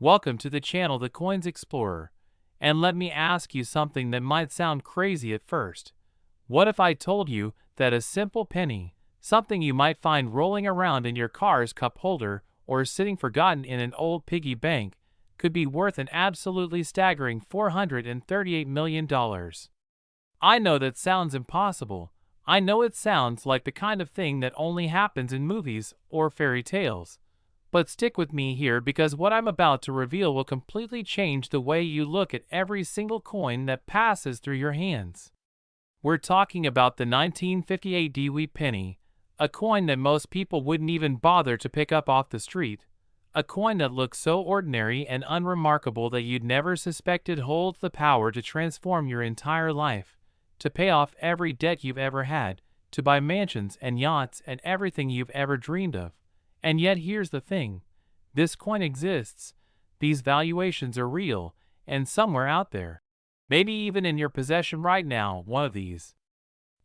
Welcome to the channel The Coins Explorer, and let me ask you something that might sound crazy at first. What if I told you that a simple penny, something you might find rolling around in your car's cup holder or sitting forgotten in an old piggy bank, could be worth an absolutely staggering $438 million? I know that sounds impossible. I know it sounds like the kind of thing that only happens in movies or fairy tales. But stick with me here because what I'm about to reveal will completely change the way you look at every single coin that passes through your hands. We're talking about the 1958 Dewey penny, a coin that most people wouldn't even bother to pick up off the street, a coin that looks so ordinary and unremarkable that you'd never suspect it holds the power to transform your entire life, to pay off every debt you've ever had, to buy mansions and yachts and everything you've ever dreamed of. And yet here's the thing, this coin exists, these valuations are real, and somewhere out there, maybe even in your possession right now, one of these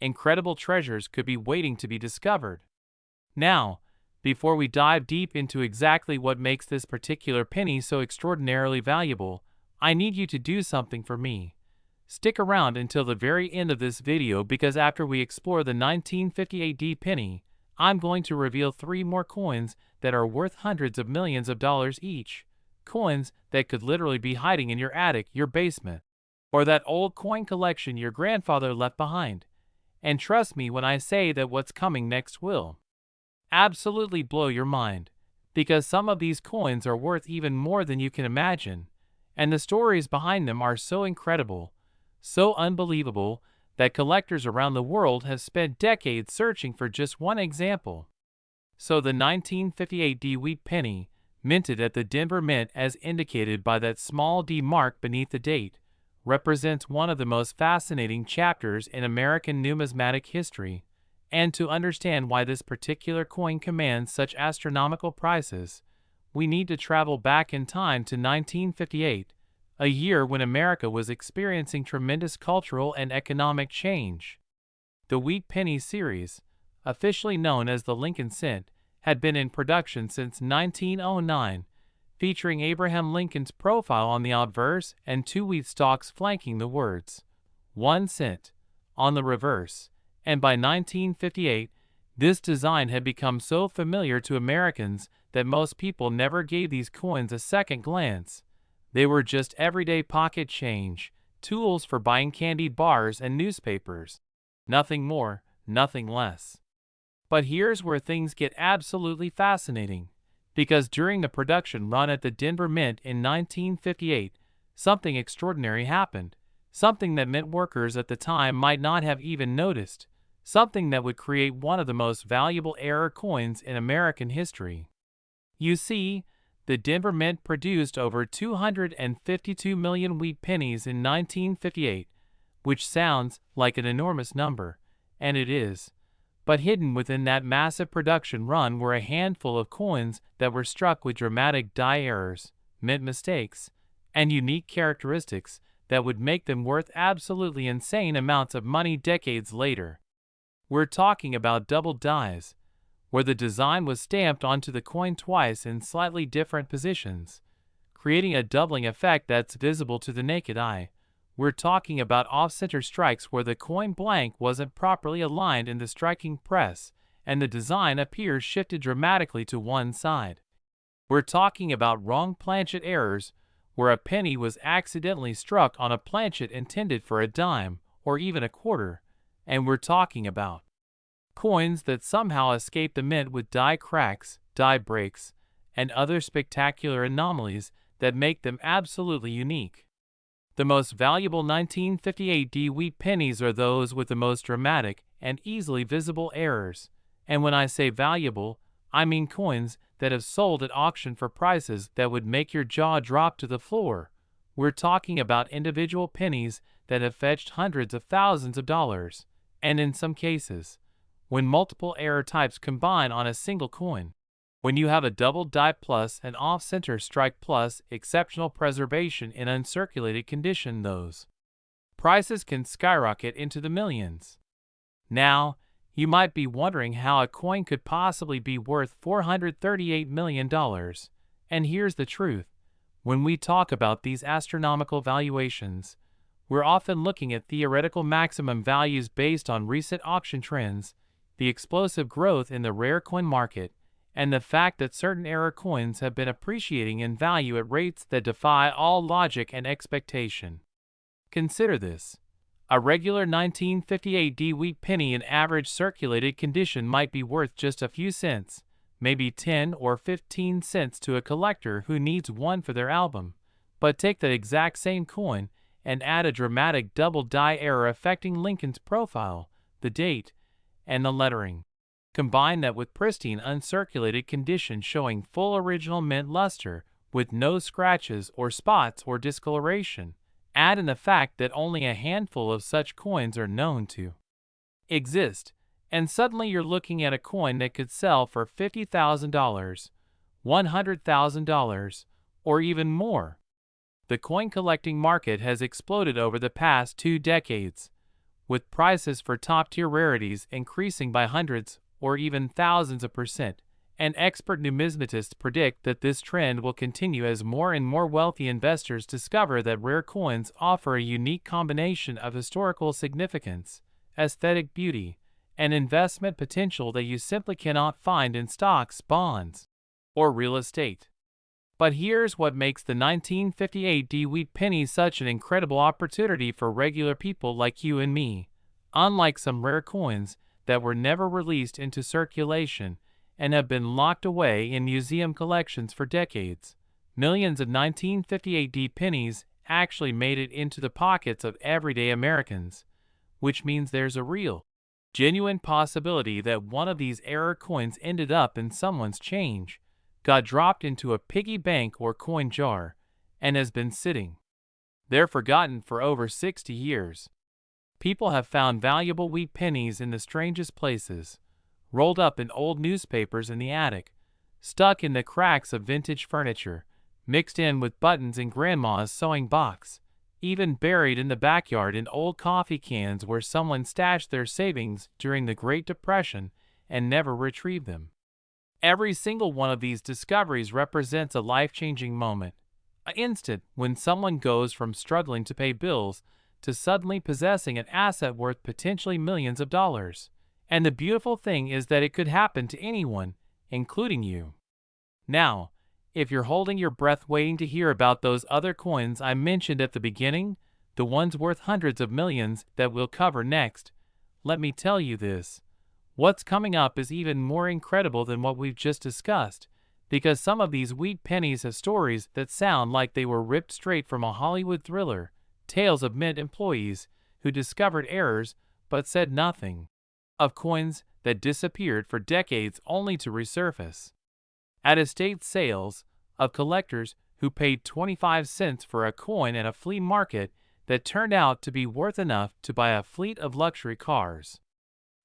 incredible treasures could be waiting to be discovered. Now, before we dive deep into exactly what makes this particular penny so extraordinarily valuable, I need you to do something for me. Stick around until the very end of this video because after we explore the 1958 D penny, I'm going to reveal 3 more coins that are worth hundreds of millions of dollars each. Coins that could literally be hiding in your attic, your basement, or that old coin collection your grandfather left behind. And trust me when I say that what's coming next will absolutely blow your mind, because some of these coins are worth even more than you can imagine, and the stories behind them are so incredible, so unbelievable, that collectors around the world have spent decades searching for just one example. So the 1958 Dewey penny, minted at the Denver Mint as indicated by that small D mark beneath the date, represents one of the most fascinating chapters in American numismatic history. And to understand why this particular coin commands such astronomical prices, we need to travel back in time to 1958, a year when America was experiencing tremendous cultural and economic change. The Wheat Penny series, officially known as the Lincoln Cent, had been in production since 1909, featuring Abraham Lincoln's profile on the obverse and 2 wheat stalks flanking the words, 1 cent, on the reverse, and by 1958, this design had become so familiar to Americans that most people never gave these coins a second glance. They were just everyday pocket change, tools for buying candy bars and newspapers. Nothing more, nothing less. But here's where things get absolutely fascinating, because during the production run at the Denver Mint in 1958, something extraordinary happened, something that mint workers at the time might not have even noticed, something that would create one of the most valuable error coins in American history. You see, the Denver Mint produced over 252 million wheat pennies in 1958, which sounds like an enormous number, and it is. But hidden within that massive production run were a handful of coins that were struck with dramatic die errors, mint mistakes, and unique characteristics that would make them worth absolutely insane amounts of money decades later. We're talking about double dies, where the design was stamped onto the coin twice in slightly different positions, creating a doubling effect that's visible to the naked eye. We're talking about off-center strikes where the coin blank wasn't properly aligned in the striking press, and the design appears shifted dramatically to one side. We're talking about wrong planchet errors, where a penny was accidentally struck on a planchet intended for a dime, or even a quarter, and we're talking about coins that somehow escape the mint with die cracks, die breaks, and other spectacular anomalies that make them absolutely unique. The most valuable 1958 D wheat pennies are those with the most dramatic and easily visible errors, and when I say valuable, I mean coins that have sold at auction for prices that would make your jaw drop to the floor. We're talking about individual pennies that have fetched hundreds of thousands of dollars, and in some cases, when multiple error types combine on a single coin. When you have a double die plus and off-center strike plus exceptional preservation in uncirculated condition, those prices can skyrocket into the millions. Now, you might be wondering how a coin could possibly be worth $438 million, and here's the truth. When we talk about these astronomical valuations, we're often looking at theoretical maximum values based on recent auction trends, the explosive growth in the rare coin market, and the fact that certain rare coins have been appreciating in value at rates that defy all logic and expectation. Consider this. A regular 1958 wheat penny in average circulated condition might be worth just a few cents, maybe 10 or 15 cents to a collector who needs one for their album. But take that exact same coin and add a dramatic double die error affecting Lincoln's profile, the date, and the lettering. Combine that with pristine uncirculated condition showing full original mint luster with no scratches or spots or discoloration. Add in the fact that only a handful of such coins are known to exist, and suddenly you're looking at a coin that could sell for $50,000, $100,000, or even more. The coin collecting market has exploded over the past 2 decades, with prices for top-tier rarities increasing by hundreds or even thousands of percent, and expert numismatists predict that this trend will continue as more and more wealthy investors discover that rare coins offer a unique combination of historical significance, aesthetic beauty, and investment potential that you simply cannot find in stocks, bonds, or real estate. But here's what makes the 1958 wheat penny such an incredible opportunity for regular people like you and me. Unlike some rare coins that were never released into circulation and have been locked away in museum collections for decades, millions of 1958 pennies actually made it into the pockets of everyday Americans, which means there's a real, genuine possibility that one of these error coins ended up in someone's change, got dropped into a piggy bank or coin jar, and has been sitting there forgotten for over 60 years. People have found valuable wheat pennies in the strangest places, rolled up in old newspapers in the attic, stuck in the cracks of vintage furniture, mixed in with buttons in grandma's sewing box, even buried in the backyard in old coffee cans where someone stashed their savings during the Great Depression and never retrieved them. Every single one of these discoveries represents a life-changing moment, an instant when someone goes from struggling to pay bills to suddenly possessing an asset worth potentially millions of dollars. And the beautiful thing is that it could happen to anyone, including you. Now, if you're holding your breath waiting to hear about those other coins I mentioned at the beginning, the ones worth hundreds of millions that we'll cover next, let me tell you this. What's coming up is even more incredible than what we've just discussed, because some of these wheat pennies have stories that sound like they were ripped straight from a Hollywood thriller, tales of mint employees who discovered errors but said nothing, of coins that disappeared for decades only to resurface at estate sales, of collectors who paid 25 cents for a coin at a flea market that turned out to be worth enough to buy a fleet of luxury cars.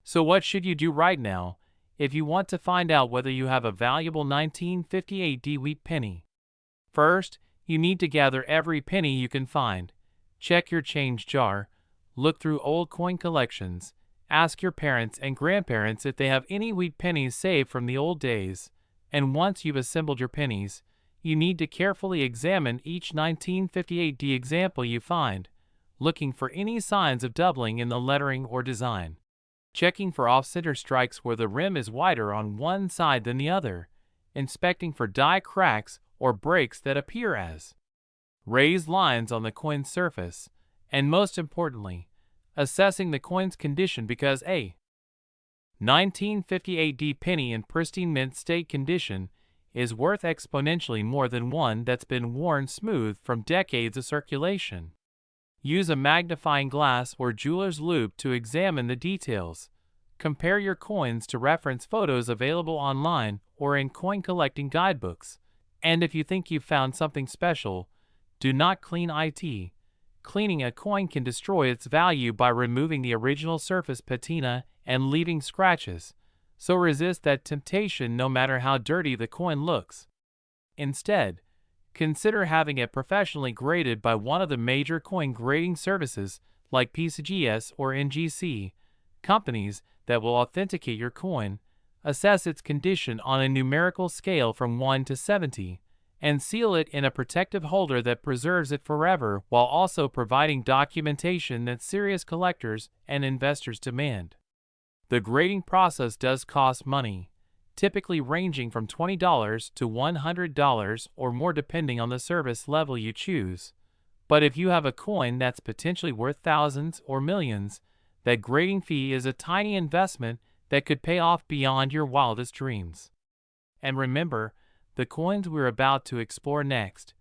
So what should you do right now if you want to find out whether you have a valuable 1958 wheat penny? First, you need to gather every penny you can find. Check your change jar, look through old coin collections, ask your parents and grandparents if they have any wheat pennies saved from the old days, and once you've assembled your pennies, you need to carefully examine each 1958 example you find, looking for any signs of doubling in the lettering or design. Checking for off-center strikes where the rim is wider on one side than the other, inspecting for die cracks or breaks that appear as raised lines on the coin's surface, and most importantly, assessing the coin's condition because a 1958 penny in pristine mint state condition is worth exponentially more than one that's been worn smooth from decades of circulation. Use a magnifying glass or jeweler's loupe to examine the details. Compare your coins to reference photos available online or in coin collecting guidebooks. And if you think you've found something special, do not clean it. Cleaning a coin can destroy its value by removing the original surface patina and leaving scratches, so resist that temptation no matter how dirty the coin looks. Instead, consider having it professionally graded by one of the major coin grading services like PCGS or NGC, companies that will authenticate your coin, assess its condition on a numerical scale from 1 to 70, and seal it in a protective holder that preserves it forever while also providing documentation that serious collectors and investors demand. The grading process does cost money, typically ranging from $20 to $100 or more depending on the service level you choose. But if you have a coin that's potentially worth thousands or millions, that grading fee is a tiny investment that could pay off beyond your wildest dreams. And remember, the coins we're about to explore next,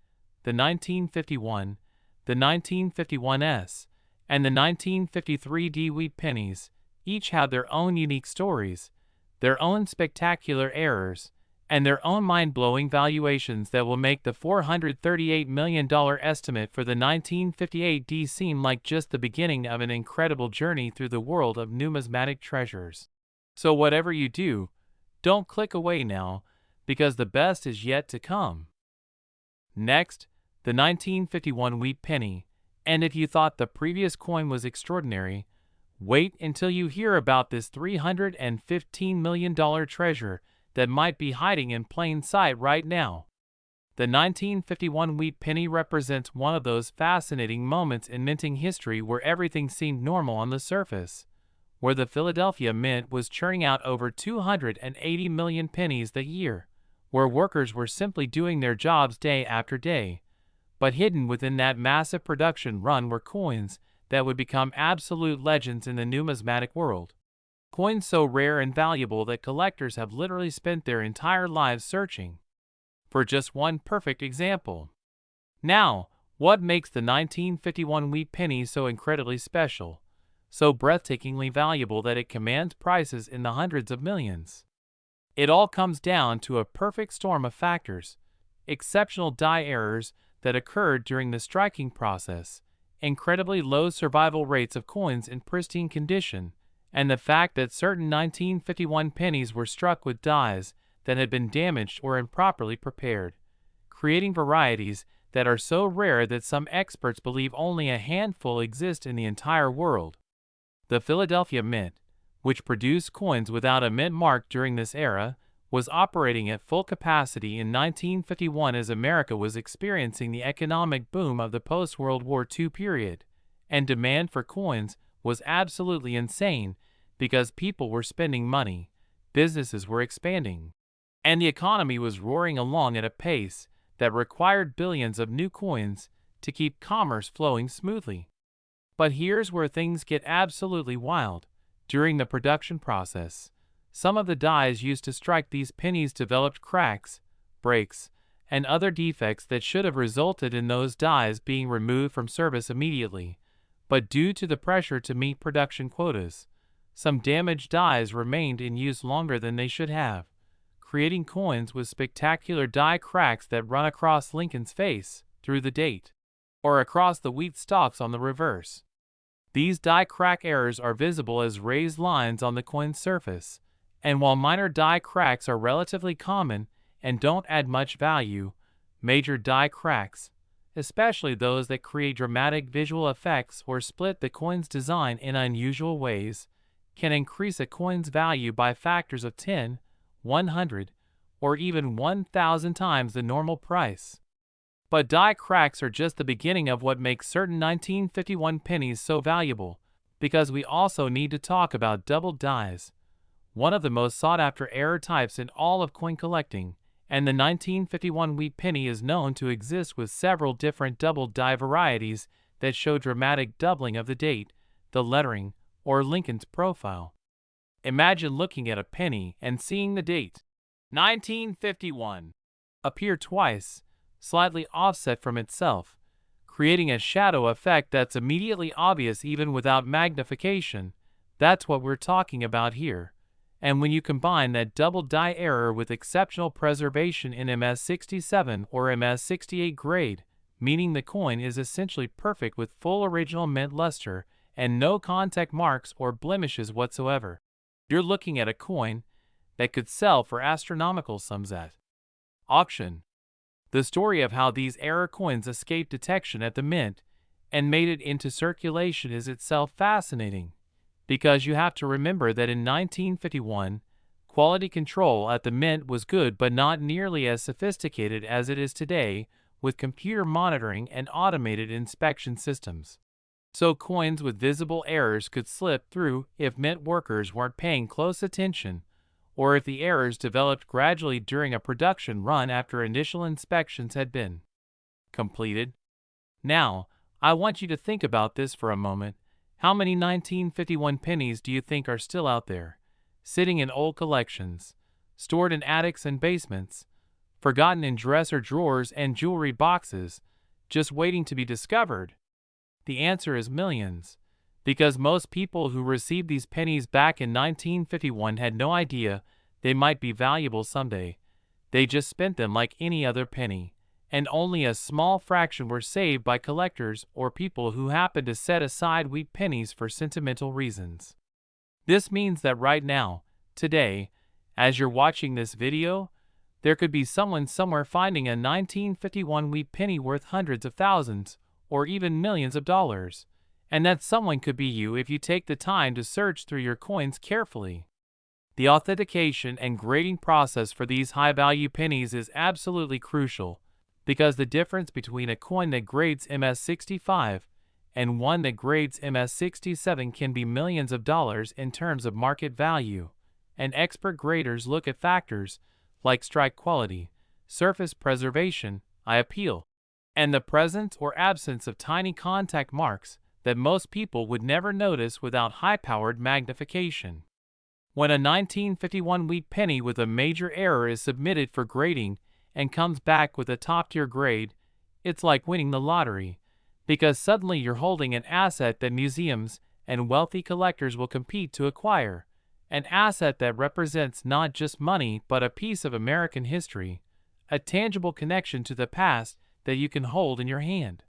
the 1951, the 1951s, and the 1953 wheat pennies, each have their own unique stories, their own spectacular errors, and their own mind-blowing valuations that will make the $438 million estimate for the 1958D seem like just the beginning of an incredible journey through the world of numismatic treasures. So whatever you do, don't click away now, because the best is yet to come. Next, the 1951 wheat penny, and if you thought the previous coin was extraordinary, wait until you hear about this $315 million treasure that might be hiding in plain sight right now. The 1951 wheat penny represents one of those fascinating moments in minting history where everything seemed normal on the surface, where the Philadelphia Mint was churning out over 280 million pennies that year, where workers were simply doing their jobs day after day, but hidden within that massive production run were coins that would become absolute legends in the numismatic world. Coins so rare and valuable that collectors have literally spent their entire lives searching for just one perfect example. Now, what makes the 1951 wheat penny so incredibly special, so breathtakingly valuable that it commands prices in the hundreds of millions? It all comes down to a perfect storm of factors: exceptional die errors that occurred during the striking process, incredibly low survival rates of coins in pristine condition, and the fact that certain 1951 pennies were struck with dies that had been damaged or improperly prepared, creating varieties that are so rare that some experts believe only a handful exist in the entire world. The Philadelphia Mint, which produced coins without a mint mark during this era, was operating at full capacity in 1951 as America was experiencing the economic boom of the post-World War II period, and demand for coins was absolutely insane because people were spending money, businesses were expanding, and the economy was roaring along at a pace that required billions of new coins to keep commerce flowing smoothly. But here's where things get absolutely wild. During the production process, some of the dies used to strike these pennies developed cracks, breaks, and other defects that should have resulted in those dies being removed from service immediately. But due to the pressure to meet production quotas, some damaged dies remained in use longer than they should have, creating coins with spectacular die cracks that run across Lincoln's face through the date, or across the wheat stalks on the reverse. These die crack errors are visible as raised lines on the coin's surface, and while minor die cracks are relatively common and don't add much value, major die cracks, especially those that create dramatic visual effects or split the coin's design in unusual ways, can increase a coin's value by factors of 10, 100, or even 1,000 times the normal price. But die cracks are just the beginning of what makes certain 1951 pennies so valuable, because we also need to talk about doubled dies, one of the most sought-after error types in all of coin collecting, and the 1951 wheat penny is known to exist with several different doubled die varieties that show dramatic doubling of the date, the lettering, or Lincoln's profile. Imagine looking at a penny and seeing the date 1951 appear twice, slightly offset from itself, creating a shadow effect that's immediately obvious even without magnification. That's what we're talking about here. And when you combine that double die error with exceptional preservation in MS67 or MS68 grade, meaning the coin is essentially perfect with full original mint luster and no contact marks or blemishes whatsoever, you're looking at a coin that could sell for astronomical sums at auction. The story of how these error coins escaped detection at the mint and made it into circulation is itself fascinating, because you have to remember that in 1951, Quality control at the mint was good but not nearly as sophisticated as it is today, with computer monitoring and automated inspection systems. So coins with visible errors could slip through if mint workers weren't paying close attention, or if the errors developed gradually during a production run after initial inspections had been completed. Now, I want you to think about this for a moment. How many 1951 pennies do you think are still out there, sitting in old collections, stored in attics and basements, forgotten in dresser drawers and jewelry boxes, just waiting to be discovered? The answer is millions, because most people who received these pennies back in 1951 had no idea they might be valuable someday. They just spent them like any other penny, and only a small fraction were saved by collectors or people who happened to set aside wheat pennies for sentimental reasons. This means that right now, today, as you're watching this video, there could be someone somewhere finding a 1951 wheat penny worth hundreds of thousands, or even millions of dollars, and that someone could be you if you take the time to search through your coins carefully. The authentication and grading process for these high-value pennies is absolutely crucial, because the difference between a coin that grades MS65 and one that grades MS67 can be millions of dollars in terms of market value, and expert graders look at factors like strike quality, surface preservation, eye appeal, and the presence or absence of tiny contact marks that most people would never notice without high-powered magnification. When a 1951 wheat penny with a major error is submitted for grading and comes back with a top-tier grade, it's like winning the lottery, because suddenly you're holding an asset that museums and wealthy collectors will compete to acquire, an asset that represents not just money but a piece of American history, a tangible connection to the past that you can hold in your hand.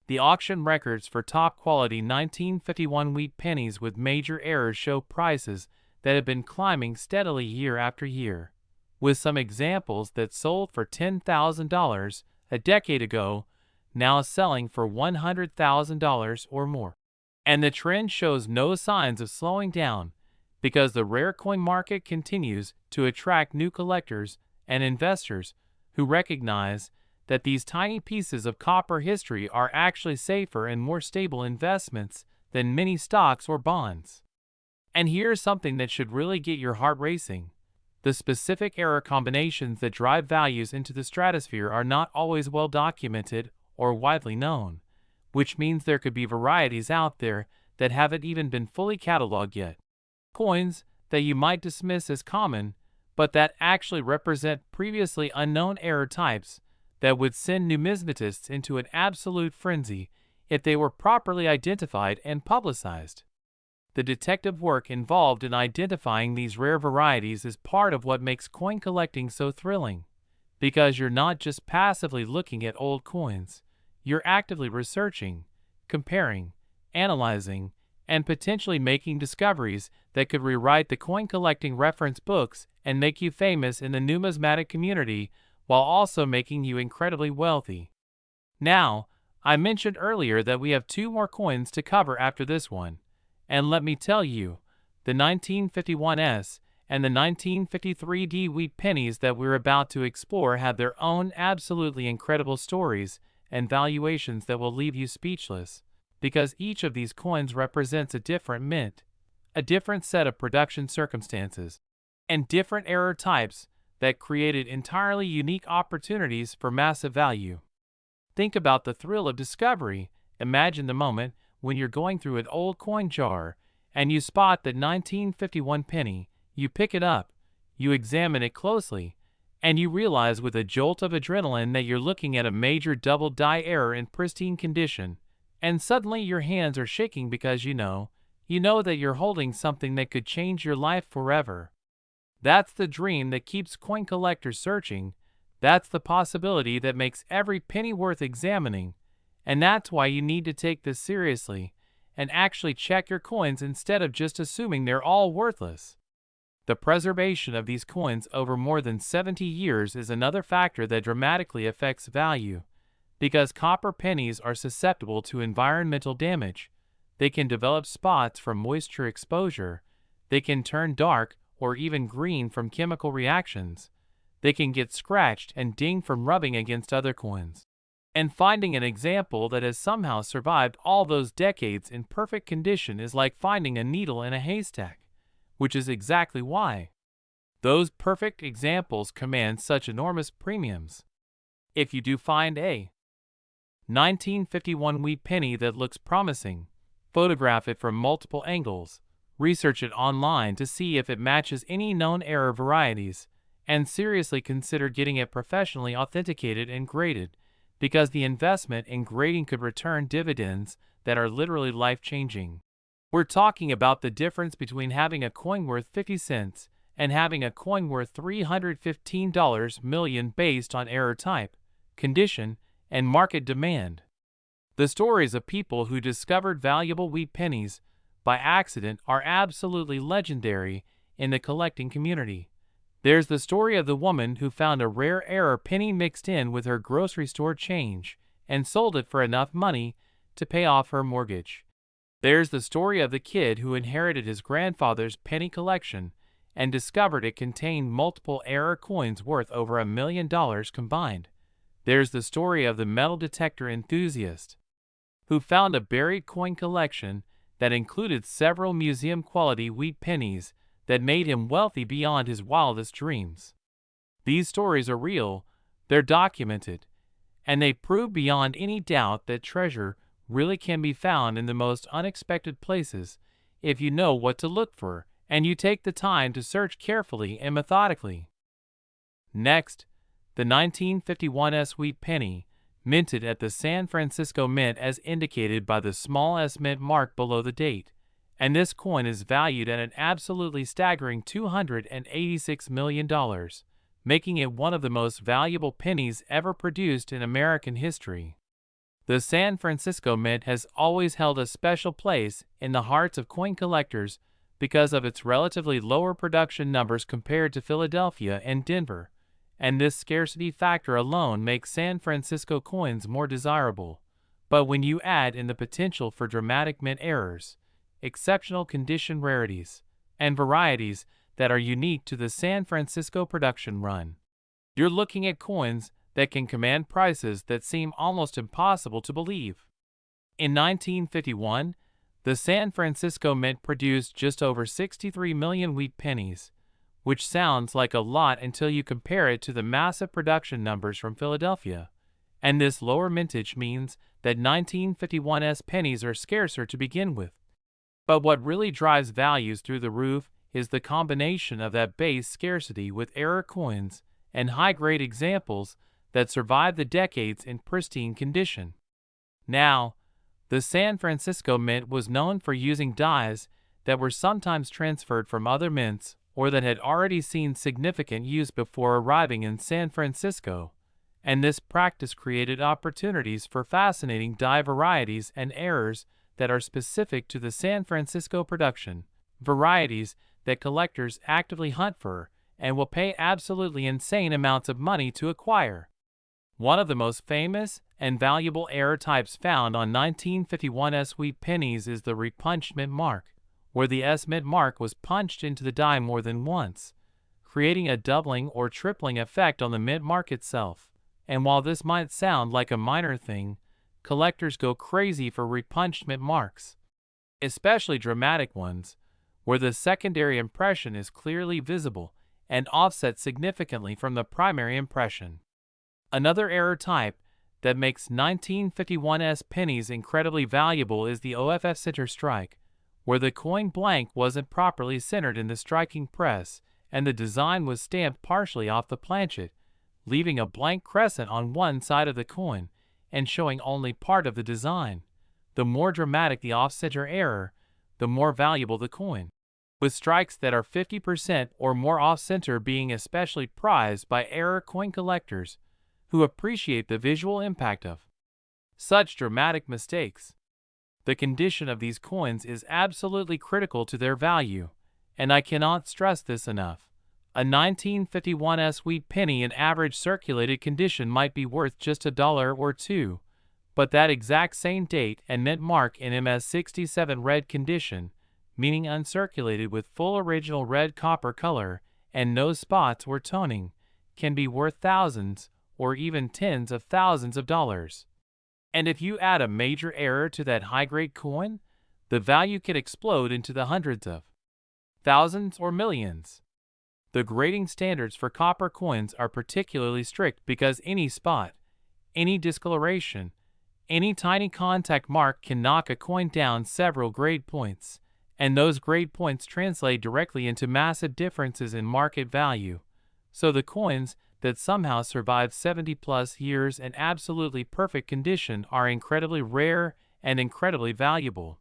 The auction records for top-quality 1951 wheat pennies with major errors show prices that have been climbing steadily year after year, with some examples that sold for $10,000 a decade ago now selling for $100,000 or more. And the trend shows no signs of slowing down, because the rare coin market continues to attract new collectors and investors who recognize that these tiny pieces of copper history are actually safer and more stable investments than many stocks or bonds. And here's something that should really get your heart racing. The specific error combinations that drive values into the stratosphere are not always well documented or widely known, which means there could be varieties out there that haven't even been fully cataloged yet. Coins that you might dismiss as common, but that actually represent previously unknown error types that would send numismatists into an absolute frenzy if they were properly identified and publicized. The detective work involved in identifying these rare varieties is part of what makes coin collecting so thrilling, because you're not just passively looking at old coins, you're actively researching, comparing, analyzing, and potentially making discoveries that could rewrite the coin collecting reference books and make you famous in the numismatic community while also making you incredibly wealthy. Now, I mentioned earlier that we have 2 more coins to cover after this one, and let me tell you, the 1951s and the 1953D wheat pennies that we're about to explore have their own absolutely incredible stories and valuations that will leave you speechless, because each of these coins represents a different mint, a different set of production circumstances, and different error types that created entirely unique opportunities for massive value. Think about the thrill of discovery. Imagine the moment when you're going through an old coin jar and you spot that 1951 penny, you pick it up, you examine it closely, and you realize with a jolt of adrenaline that you're looking at a major double die error in pristine condition, and suddenly your hands are shaking because you know that you're holding something that could change your life forever. That's the dream that keeps coin collectors searching. That's the possibility that makes every penny worth examining. And that's why you need to take this seriously and actually check your coins instead of just assuming they're all worthless. The preservation of these coins over more than 70 years is another factor that dramatically affects value, because copper pennies are susceptible to environmental damage. They can develop spots from moisture exposure, they can turn dark or even green from chemical reactions. They can get scratched and dinged from rubbing against other coins. And finding an example that has somehow survived all those decades in perfect condition is like finding a needle in a haystack, which is exactly why those perfect examples command such enormous premiums. If you do find a 1951 wheat penny that looks promising, photograph it from multiple angles, research it online to see if it matches any known error varieties, and seriously consider getting it professionally authenticated and graded, because the investment in grading could return dividends that are literally life-changing. We're talking about the difference between having a coin worth 50 cents and having a coin worth $315 million based on error type, condition, and market demand. The stories of people who discovered valuable wheat pennies by accident are absolutely legendary in the collecting community. There's the story of the woman who found a rare error penny mixed in with her grocery store change and sold it for enough money to pay off her mortgage. There's the story of the kid who inherited his grandfather's penny collection and discovered it contained multiple error coins worth over $1 million combined. There's the story of the metal detector enthusiast who found a buried coin collection that included several museum-quality wheat pennies that made him wealthy beyond his wildest dreams. These stories are real, they're documented, and they prove beyond any doubt that treasure really can be found in the most unexpected places if you know what to look for and you take the time to search carefully and methodically. Next, the 1951 wheat penny, minted at the San Francisco Mint as indicated by the small s mint mark below the date, and this coin is valued at an absolutely staggering $286 million, making it one of the most valuable pennies ever produced in American history. The San Francisco Mint has always held a special place in the hearts of coin collectors because of its relatively lower production numbers compared to Philadelphia and Denver, and this scarcity factor alone makes San Francisco coins more desirable. But when you add in the potential for dramatic mint errors, exceptional condition rarities, and varieties that are unique to the San Francisco production run, you're looking at coins that can command prices that seem almost impossible to believe. In 1951, the San Francisco Mint produced just over 63 million wheat pennies, which sounds like a lot until you compare it to the massive production numbers from Philadelphia, and this lower mintage means that 1951's pennies are scarcer to begin with. But what really drives values through the roof is the combination of that base scarcity with error coins and high-grade examples that survive the decades in pristine condition. Now, the San Francisco Mint was known for using dies that were sometimes transferred from other mints or that had already seen significant use before arriving in San Francisco, and this practice created opportunities for fascinating die varieties and errors that are specific to the San Francisco production, varieties that collectors actively hunt for and will pay absolutely insane amounts of money to acquire. One of the most famous and valuable error types found on 1951's wheat pennies is the repunched mint mark, where the S mint mark was punched into the die more than once, creating a doubling or tripling effect on the mint mark itself. And while this might sound like a minor thing, collectors go crazy for repunched mint marks, especially dramatic ones, where the secondary impression is clearly visible and offset significantly from the primary impression. Another error type that makes 1951's pennies incredibly valuable is the OFF center strike, where the coin blank wasn't properly centered in the striking press and the design was stamped partially off the planchet, leaving a blank crescent on one side of the coin and showing only part of the design. The more dramatic the off-center error, the more valuable the coin, with strikes that are 50% or more off-center being especially prized by error coin collectors who appreciate the visual impact of such dramatic mistakes. The condition of these coins is absolutely critical to their value, and I cannot stress this enough. A 1951's wheat penny in average circulated condition might be worth just $1 or $2, but that exact same date and mint mark in MS67 red condition meaning uncirculated with full original red copper color and no spots or toning, can be worth thousands or even tens of thousands of dollars. And if you add a major error to that high-grade coin, the value could explode into the hundreds of thousands or millions. The grading standards for copper coins are particularly strict because any spot, any discoloration, any tiny contact mark can knock a coin down several grade points, and those grade points translate directly into massive differences in market value. So the coins that somehow survive 70+ years in absolutely perfect condition are incredibly rare and incredibly valuable.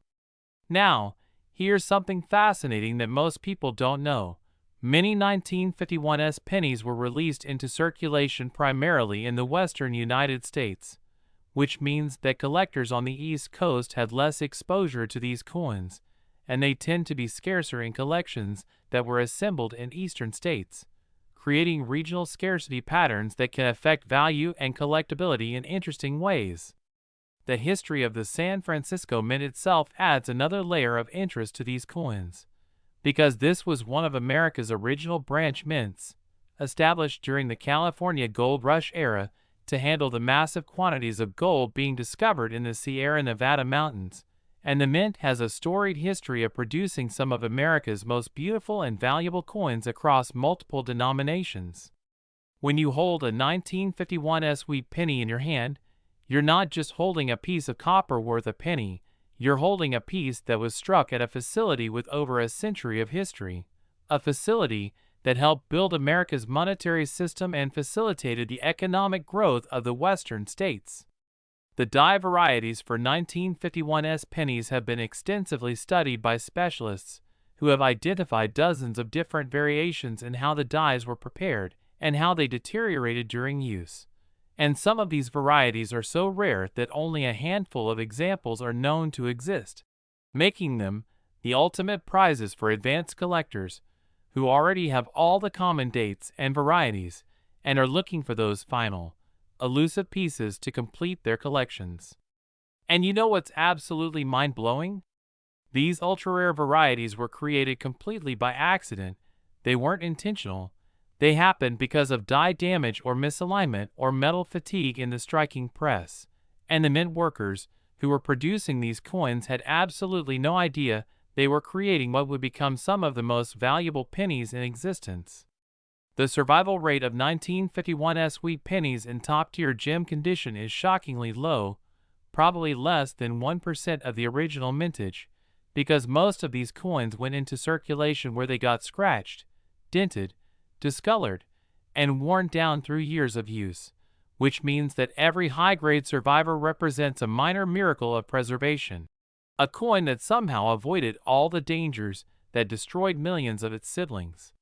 Now, here's something fascinating that most people don't know. Many 1951 pennies were released into circulation primarily in the western United States, which means that collectors on the East Coast had less exposure to these coins, and they tend to be scarcer in collections that were assembled in eastern states, creating regional scarcity patterns that can affect value and collectability in interesting ways. The history of the San Francisco Mint itself adds another layer of interest to these coins, because this was one of America's original branch mints, established during the California Gold Rush era to handle the massive quantities of gold being discovered in the Sierra Nevada mountains, and the mint has a storied history of producing some of America's most beautiful and valuable coins across multiple denominations. When you hold a 1951 wheat penny in your hand, you're not just holding a piece of copper worth a penny, you're holding a piece that was struck at a facility with over a century of history, a facility that helped build America's monetary system and facilitated the economic growth of the western states. The die varieties for 1951 pennies have been extensively studied by specialists who have identified dozens of different variations in how the dies were prepared and how they deteriorated during use. And some of these varieties are so rare that only a handful of examples are known to exist, making them the ultimate prizes for advanced collectors who already have all the common dates and varieties and are looking for those final, elusive pieces to complete their collections. And you know what's absolutely mind-blowing? These ultra-rare varieties were created completely by accident. They weren't intentional. They happened because of die damage or misalignment or metal fatigue in the striking press, and the mint workers who were producing these coins had absolutely no idea they were creating what would become some of the most valuable pennies in existence. The survival rate of 1951 wheat pennies in top-tier gem condition is shockingly low, probably less than 1% of the original mintage, because most of these coins went into circulation where they got scratched, dented, discolored, and worn down through years of use, which means that every high-grade survivor represents a minor miracle of preservation, a coin that somehow avoided all the dangers that destroyed millions of its siblings.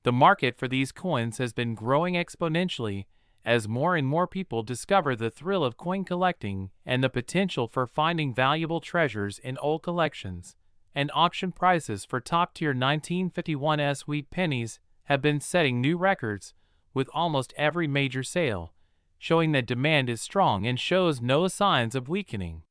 The market for these coins has been growing exponentially as more and more people discover the thrill of coin collecting and the potential for finding valuable treasures in old collections, and auction prices for top-tier 1951 wheat pennies have been setting new records with almost every major sale, showing that demand is strong and shows no signs of weakening.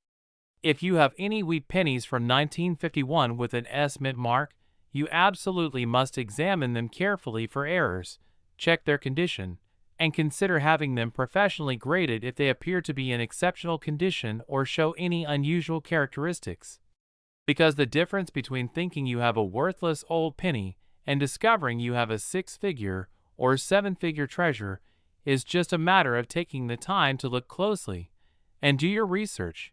If you have any wheat pennies from 1951 with an S mint mark, you absolutely must examine them carefully for errors, check their condition, and consider having them professionally graded if they appear to be in exceptional condition or show any unusual characteristics. Because the difference between thinking you have a worthless old penny and discovering you have a 6-figure or 7-figure treasure is just a matter of taking the time to look closely and do your research.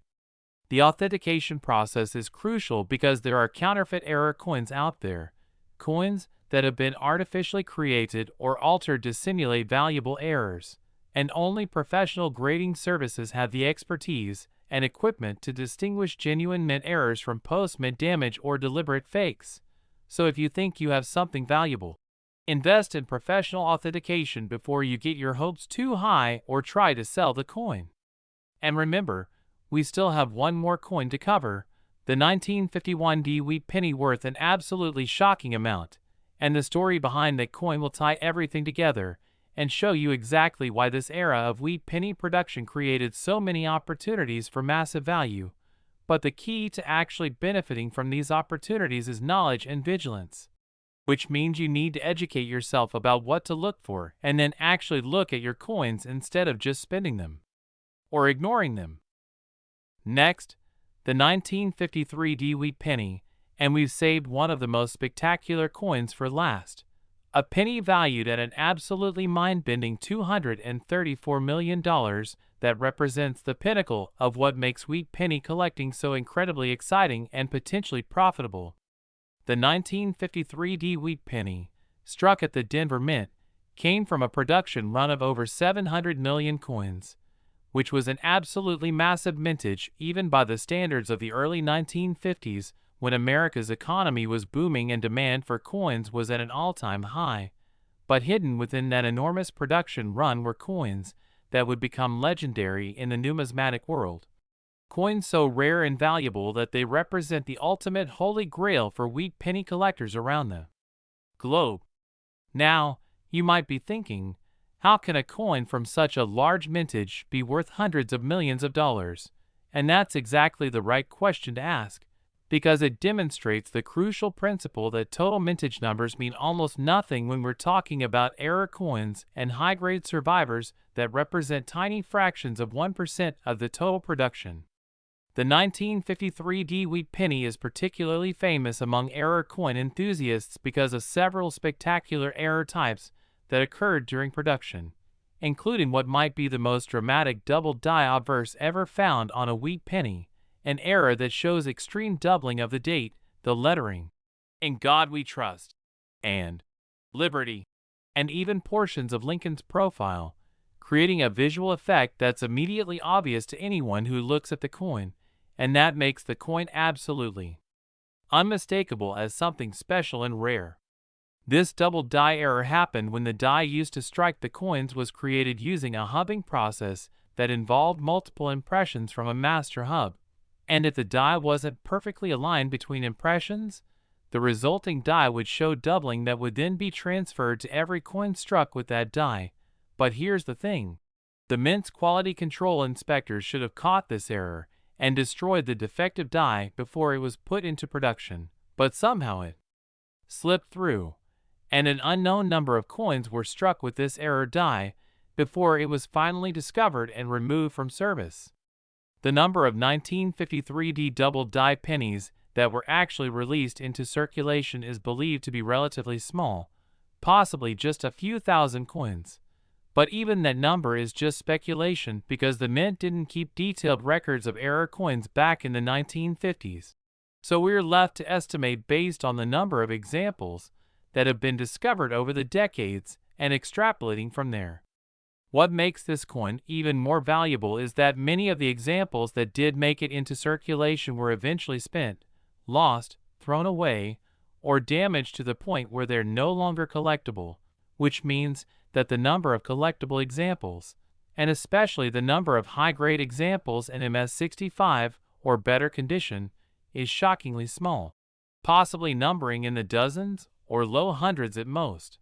The authentication process is crucial because there are counterfeit error coins out there, coins that have been artificially created or altered to simulate valuable errors, and only professional grading services have the expertise and equipment to distinguish genuine mint errors from post-mint damage or deliberate fakes. So if you think you have something valuable, invest in professional authentication before you get your hopes too high or try to sell the coin. And remember, we still have one more coin to cover, the 1951 wheat penny worth an absolutely shocking amount, and the story behind that coin will tie everything together and show you exactly why this era of wheat penny production created so many opportunities for massive value, But the key to actually benefiting from these opportunities is knowledge and vigilance, which means you need to educate yourself about what to look for and then actually look at your coins instead of just spending them or ignoring them. Next, the 1953 DeWitt penny, and we've saved one of the most spectacular coins for last. A penny valued at an absolutely mind-bending $234 million that represents the pinnacle of what makes wheat penny collecting so incredibly exciting and potentially profitable. The 1953 DeWitt penny, struck at the Denver Mint, came from a production run of over 700 million coins, which was an absolutely massive mintage even by the standards of the early 1950s, when America's economy was booming and demand for coins was at an all-time high. But hidden within that enormous production run were coins that would become legendary in the numismatic world. Coins so rare and valuable that they represent the ultimate holy grail for wheat penny collectors around the globe. Now, you might be thinking, how can a coin from such a large mintage be worth hundreds of millions of dollars? And that's exactly the right question to ask, because it demonstrates the crucial principle that total mintage numbers mean almost nothing when we're talking about error coins and high-grade survivors that represent tiny fractions of 1% of the total production. The 1953 DeWitt penny is particularly famous among error coin enthusiasts because of several spectacular error types that occurred during production, including what might be the most dramatic double die obverse ever found on a wheat penny, an error that shows extreme doubling of the date, the lettering, "In God We Trust," and "Liberty," and even portions of Lincoln's profile, creating a visual effect that's immediately obvious to anyone who looks at the coin, and that makes the coin absolutely unmistakable as something special and rare. This double die error happened when the die used to strike the coins was created using a hubbing process that involved multiple impressions from a master hub. And if the die wasn't perfectly aligned between impressions, the resulting die would show doubling that would then be transferred to every coin struck with that die. But here's the thing. The Mint's quality control inspectors should have caught this error and destroyed the defective die before it was put into production, but somehow it slipped through, and an unknown number of coins were struck with this error die before it was finally discovered and removed from service. The number of 1953 D double die pennies that were actually released into circulation is believed to be relatively small, possibly just a few thousand coins. But even that number is just speculation because the Mint didn't keep detailed records of error coins back in the 1950s. So we're left to estimate based on the number of examples that have been discovered over the decades and extrapolating from there. What makes this coin even more valuable is that many of the examples that did make it into circulation were eventually spent, lost, thrown away, or damaged to the point where they're no longer collectible, which means that the number of collectible examples, and especially the number of high-grade examples in MS-65 or better condition, is shockingly small, possibly numbering in the dozens or low hundreds at most.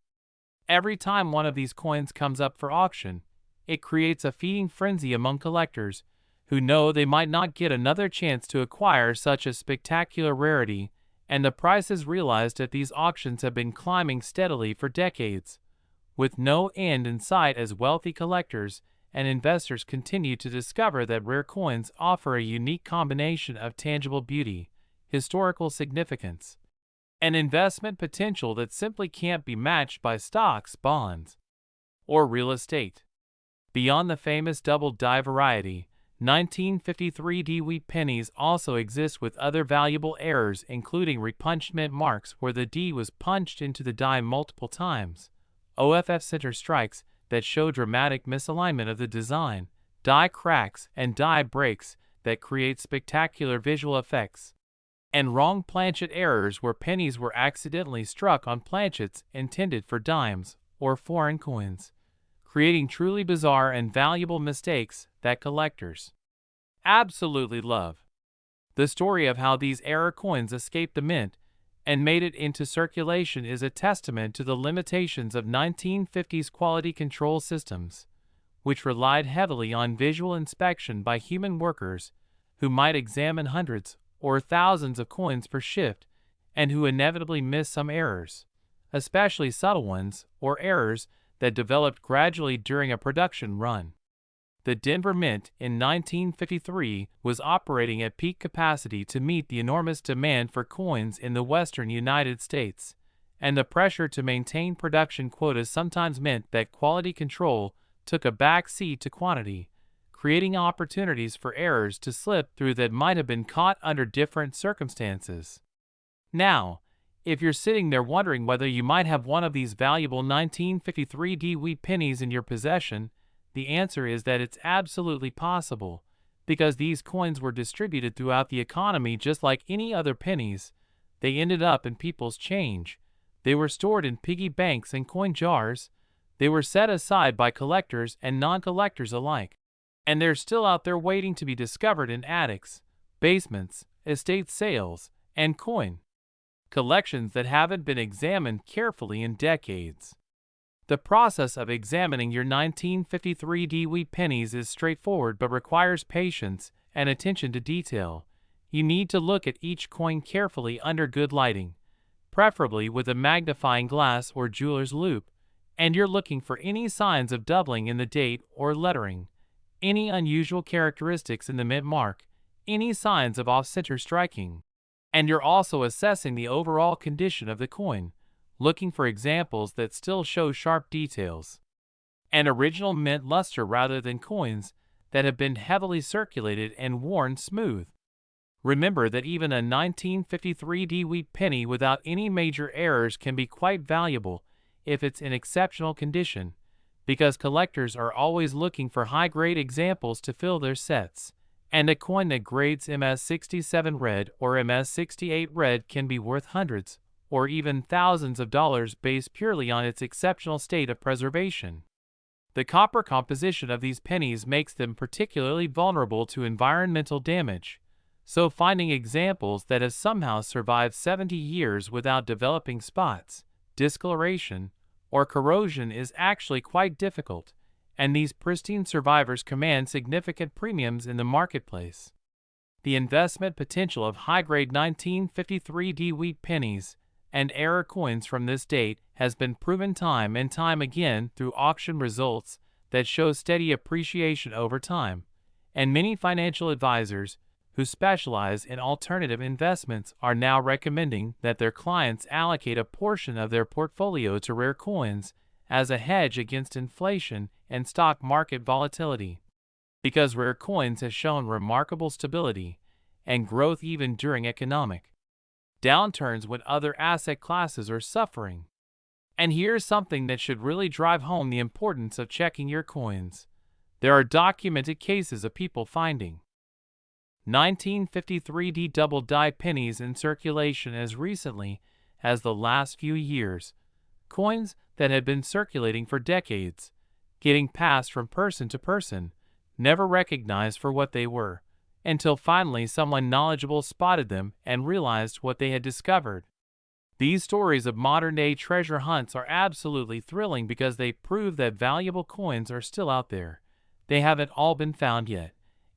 Every time one of these coins comes up for auction, it creates a feeding frenzy among collectors who know they might not get another chance to acquire such a spectacular rarity, and the prices realized at these auctions have been climbing steadily for decades, with no end in sight as wealthy collectors and investors continue to discover that rare coins offer a unique combination of tangible beauty, historical significance, and investment potential that simply can't be matched by stocks, bonds, or real estate. Beyond the famous double die variety, 1953 DeWitt pennies also exist with other valuable errors, including repunchment marks where the D was punched into the die multiple times, OFF center strikes that show dramatic misalignment of the design, die cracks and die breaks that create spectacular visual effects, and wrong planchet errors where pennies were accidentally struck on planchets intended for dimes or foreign coins, creating truly bizarre and valuable mistakes that collectors absolutely love. The story of how these error coins escaped the Mint and made it into circulation is a testament to the limitations of 1950s quality control systems, which relied heavily on visual inspection by human workers who might examine hundreds or thousands of coins per shift and who inevitably miss some errors, especially subtle ones or errors that developed gradually during a production run. The Denver Mint in 1953 was operating at peak capacity to meet the enormous demand for coins in the western United States, and the pressure to maintain production quotas sometimes meant that quality control took a back seat to quantity, creating opportunities for errors to slip through that might have been caught under different circumstances. Now, if you're sitting there wondering whether you might have one of these valuable 1953 DWE pennies in your possession, the answer is that it's absolutely possible, because these coins were distributed throughout the economy just like any other pennies. They ended up in people's change. They were stored in piggy banks and coin jars. They were set aside by collectors and non-collectors alike. And they're still out there waiting to be discovered in attics, basements, estate sales, and coin collections that haven't been examined carefully in decades. The process of examining your 1953 DWE pennies is straightforward but requires patience and attention to detail. You need to look at each coin carefully under good lighting, preferably with a magnifying glass or jeweler's loupe, and you're looking for any signs of doubling in the date or lettering, any unusual characteristics in the mint mark, any signs of off-center striking. And you're also assessing the overall condition of the coin, looking for examples that still show sharp details. An original mint luster rather than coins that have been heavily circulated and worn smooth. Remember that even a 1953 DWE penny without any major errors can be quite valuable if it's in exceptional condition, because collectors are always looking for high-grade examples to fill their sets, and a coin that grades MS67 red or MS68 red can be worth hundreds or even thousands of dollars based purely on its exceptional state of preservation. The copper composition of these pennies makes them particularly vulnerable to environmental damage, so finding examples that have somehow survived 70 years without developing spots, discoloration, or corrosion is actually quite difficult, and these pristine survivors command significant premiums in the marketplace. The investment potential of high-grade 1953 DWE pennies and error coins from this date has been proven time and time again through auction results that show steady appreciation over time, and many financial advisors who specialize in alternative investments are now recommending that their clients allocate a portion of their portfolio to rare coins as a hedge against inflation and stock market volatility, because rare coins have shown remarkable stability and growth even during economic downturns when other asset classes are suffering. And here's something that should really drive home the importance of checking your coins. There are documented cases of people finding 1953 D double die pennies in circulation as recently as the last few years, coins that had been circulating for decades, getting passed from person to person, never recognized for what they were, until finally someone knowledgeable spotted them and realized what they had discovered. These stories of modern-day treasure hunts are absolutely thrilling because they prove that valuable coins are still out there. They haven't all been found yet,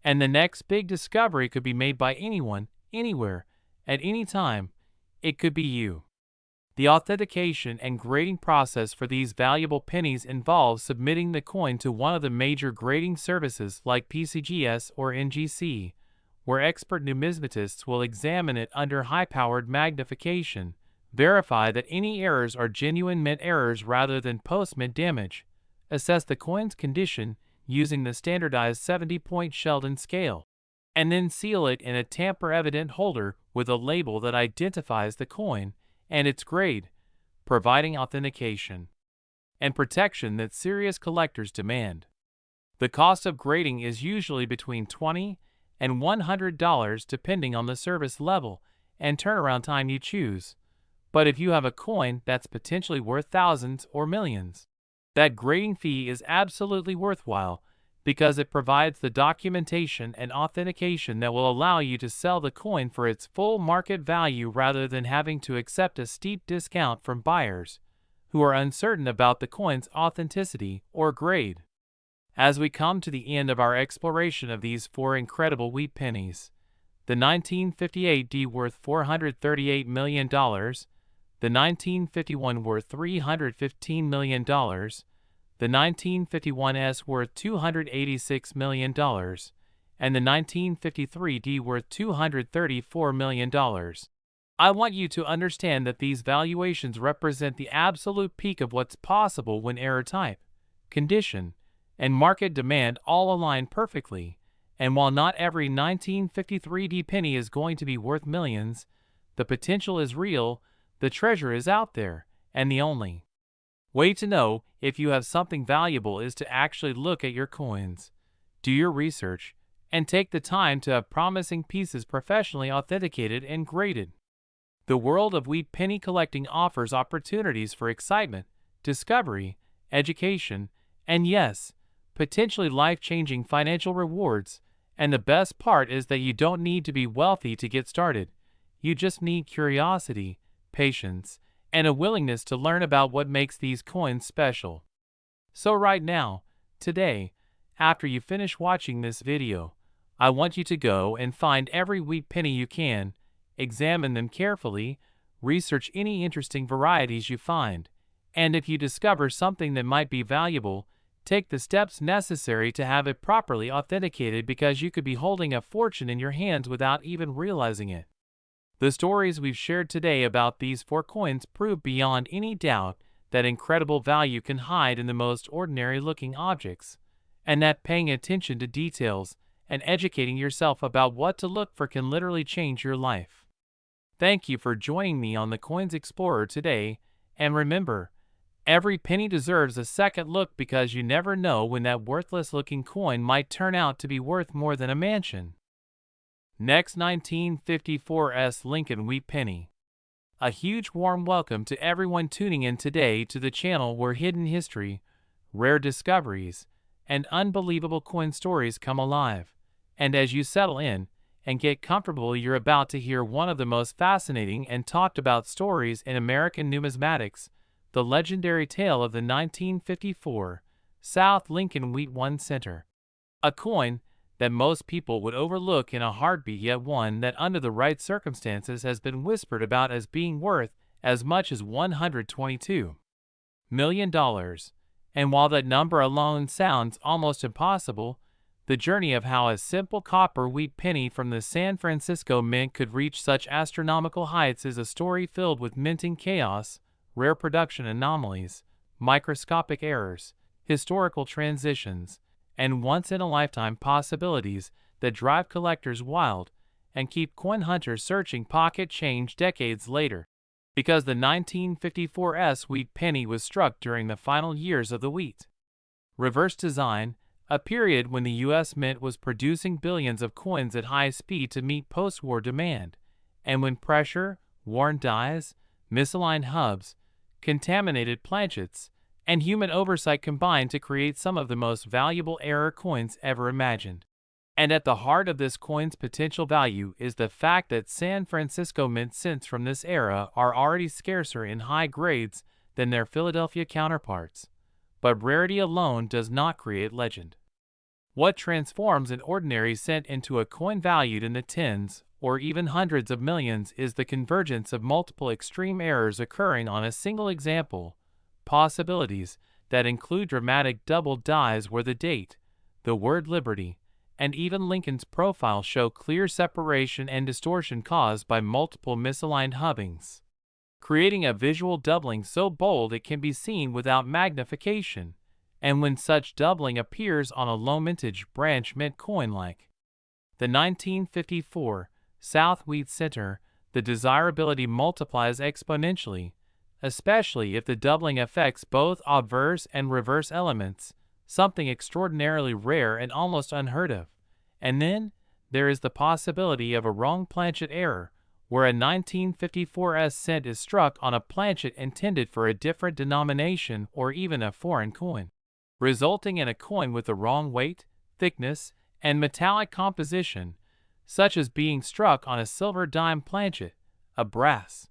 and the next big discovery could be made by anyone, anywhere, at any time. It could be you. The authentication and grading process for these valuable pennies involves submitting the coin to one of the major grading services like PCGS or NGC, where expert numismatists will examine it under high-powered magnification, verify that any errors are genuine mint errors rather than post-mint damage, assess the coin's condition using the standardized 70-point Sheldon scale, and then seal it in a tamper-evident holder with a label that identifies the coin and its grade, providing authentication and protection that serious collectors demand. The cost of grading is usually between $20 and $100 depending on the service level and turnaround time you choose. But if you have a coin that's potentially worth thousands or millions, that grading fee is absolutely worthwhile because it provides the documentation and authentication that will allow you to sell the coin for its full market value rather than having to accept a steep discount from buyers who are uncertain about the coin's authenticity or grade. As we come to the end of our exploration of these four incredible wheat pennies, the 1958 D worth $438 million, the 1951 worth $315 million, the 1951 S worth $286 million, and the 1953 D worth $234 million. I want you to understand that these valuations represent the absolute peak of what's possible when error type, condition, and market demand all align perfectly. And while not every 1953 D penny is going to be worth millions, the potential is real, the treasure is out there, and the only way to know if you have something valuable is to actually look at your coins, do your research, and take the time to have promising pieces professionally authenticated and graded. The world of wheat penny collecting offers opportunities for excitement, discovery, education, and yes, potentially life-changing financial rewards. And the best part is that you don't need to be wealthy to get started. You just need curiosity, patience, and a willingness to learn about what makes these coins special. So right now, today, after you finish watching this video, I want you to go and find every wheat penny you can, examine them carefully, research any interesting varieties you find, and if you discover something that might be valuable, take the steps necessary to have it properly authenticated, because you could be holding a fortune in your hands without even realizing it. The stories we've shared today about these four coins prove beyond any doubt that incredible value can hide in the most ordinary-looking objects, and that paying attention to details and educating yourself about what to look for can literally change your life. Thank you for joining me on the Coins Explorer today, and remember, every penny deserves a second look, because you never know when that worthless-looking coin might turn out to be worth more than a mansion. Next, 1954 S Lincoln Wheat Penny. A huge warm welcome to everyone tuning in today to the channel where hidden history, rare discoveries, and unbelievable coin stories come alive. And as you settle in and get comfortable, you're about to hear one of the most fascinating and talked about stories in American numismatics, the legendary tale of the 1954 South Lincoln Wheat 1 center. A coin that most people would overlook in a heartbeat, yet one that under the right circumstances has been whispered about as being worth as much as $122 million. And while that number alone sounds almost impossible, the journey of how a simple copper wheat penny from the San Francisco Mint could reach such astronomical heights is a story filled with minting chaos, rare production anomalies, microscopic errors, historical transitions, and once-in-a-lifetime possibilities that drive collectors wild and keep coin hunters searching pocket change decades later. Because the 1954 S wheat penny was struck during the final years of the wheat reverse design, a period when the U.S. Mint was producing billions of coins at high speed to meet post-war demand, and when pressure, worn dies, misaligned hubs, contaminated planchets, and human oversight combined to create some of the most valuable error coins ever imagined. And at the heart of this coin's potential value is the fact that San Francisco Mint cents from this era are already scarcer in high grades than their Philadelphia counterparts. But rarity alone does not create legend. What transforms an ordinary cent into a coin valued in the tens or even hundreds of millions is the convergence of multiple extreme errors occurring on a single example, possibilities that include dramatic double dies where the date, the word liberty, and even Lincoln's profile show clear separation and distortion caused by multiple misaligned hubbings, creating a visual doubling so bold it can be seen without magnification. And when such doubling appears on a low-mintage branch mint coin like the 1954 South Wheat Center, the desirability multiplies exponentially, especially if the doubling affects both obverse and reverse elements, something extraordinarily rare and almost unheard of. And then, there is the possibility of a wrong planchet error, where a 1954 cent is struck on a planchet intended for a different denomination or even a foreign coin, resulting in a coin with the wrong weight, thickness, and metallic composition, such as being struck on a silver dime planchet, a brass,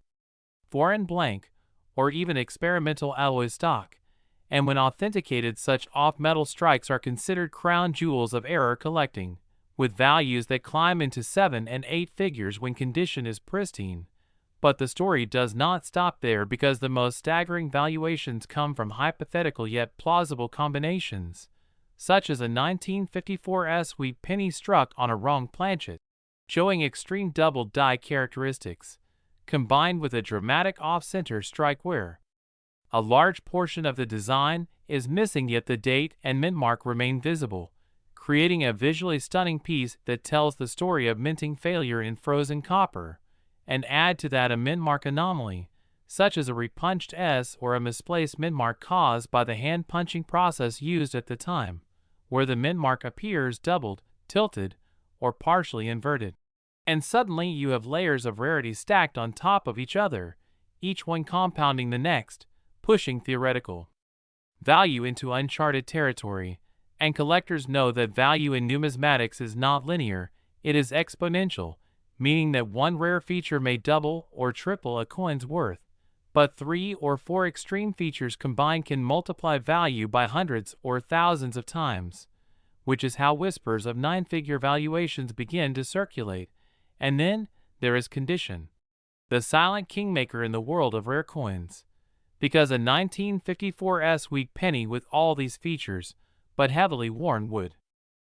foreign blank, or even experimental alloy stock. and when authenticated, such off-metal strikes are considered crown jewels of era collecting, with values that climb into 7 and 8 figures when condition is pristine. But the story does not stop there, because the most staggering valuations come from hypothetical yet plausible combinations, such as a 1954 sweet penny struck on a wrong planchet, showing extreme double die characteristics, combined with a dramatic off-center strike where a large portion of the design is missing yet the date and mint mark remain visible, creating a visually stunning piece that tells the story of minting failure in frozen copper. And add to that a mint mark anomaly, such as a repunched S or a misplaced mint mark caused by the hand-punching process used at the time, where the mint mark appears doubled, tilted, or partially inverted. And suddenly you have layers of rarity stacked on top of each other, each one compounding the next, pushing theoretical value into uncharted territory. And collectors know that value in numismatics is not linear, it is exponential, meaning that one rare feature may double or triple a coin's worth, but 3 or 4 extreme features combined can multiply value by hundreds or thousands of times, which is how whispers of 9-figure valuations begin to circulate. And then there is condition, the silent kingmaker in the world of rare coins, because a 1954 weak penny with all these features, but heavily worn, would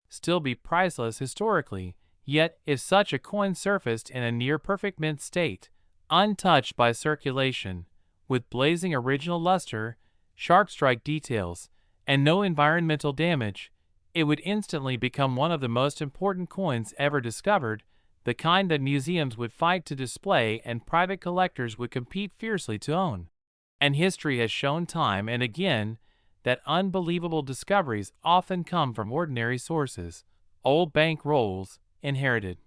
still be priceless historically. Yet, if such a coin surfaced in a near-perfect mint state, untouched by circulation, with blazing original luster, sharp strike details, and no environmental damage, it would instantly become one of the most important coins ever discovered, the kind that museums would fight to display and private collectors would compete fiercely to own. And history has shown time and again that unbelievable discoveries often come from ordinary sources: old bank rolls, inherited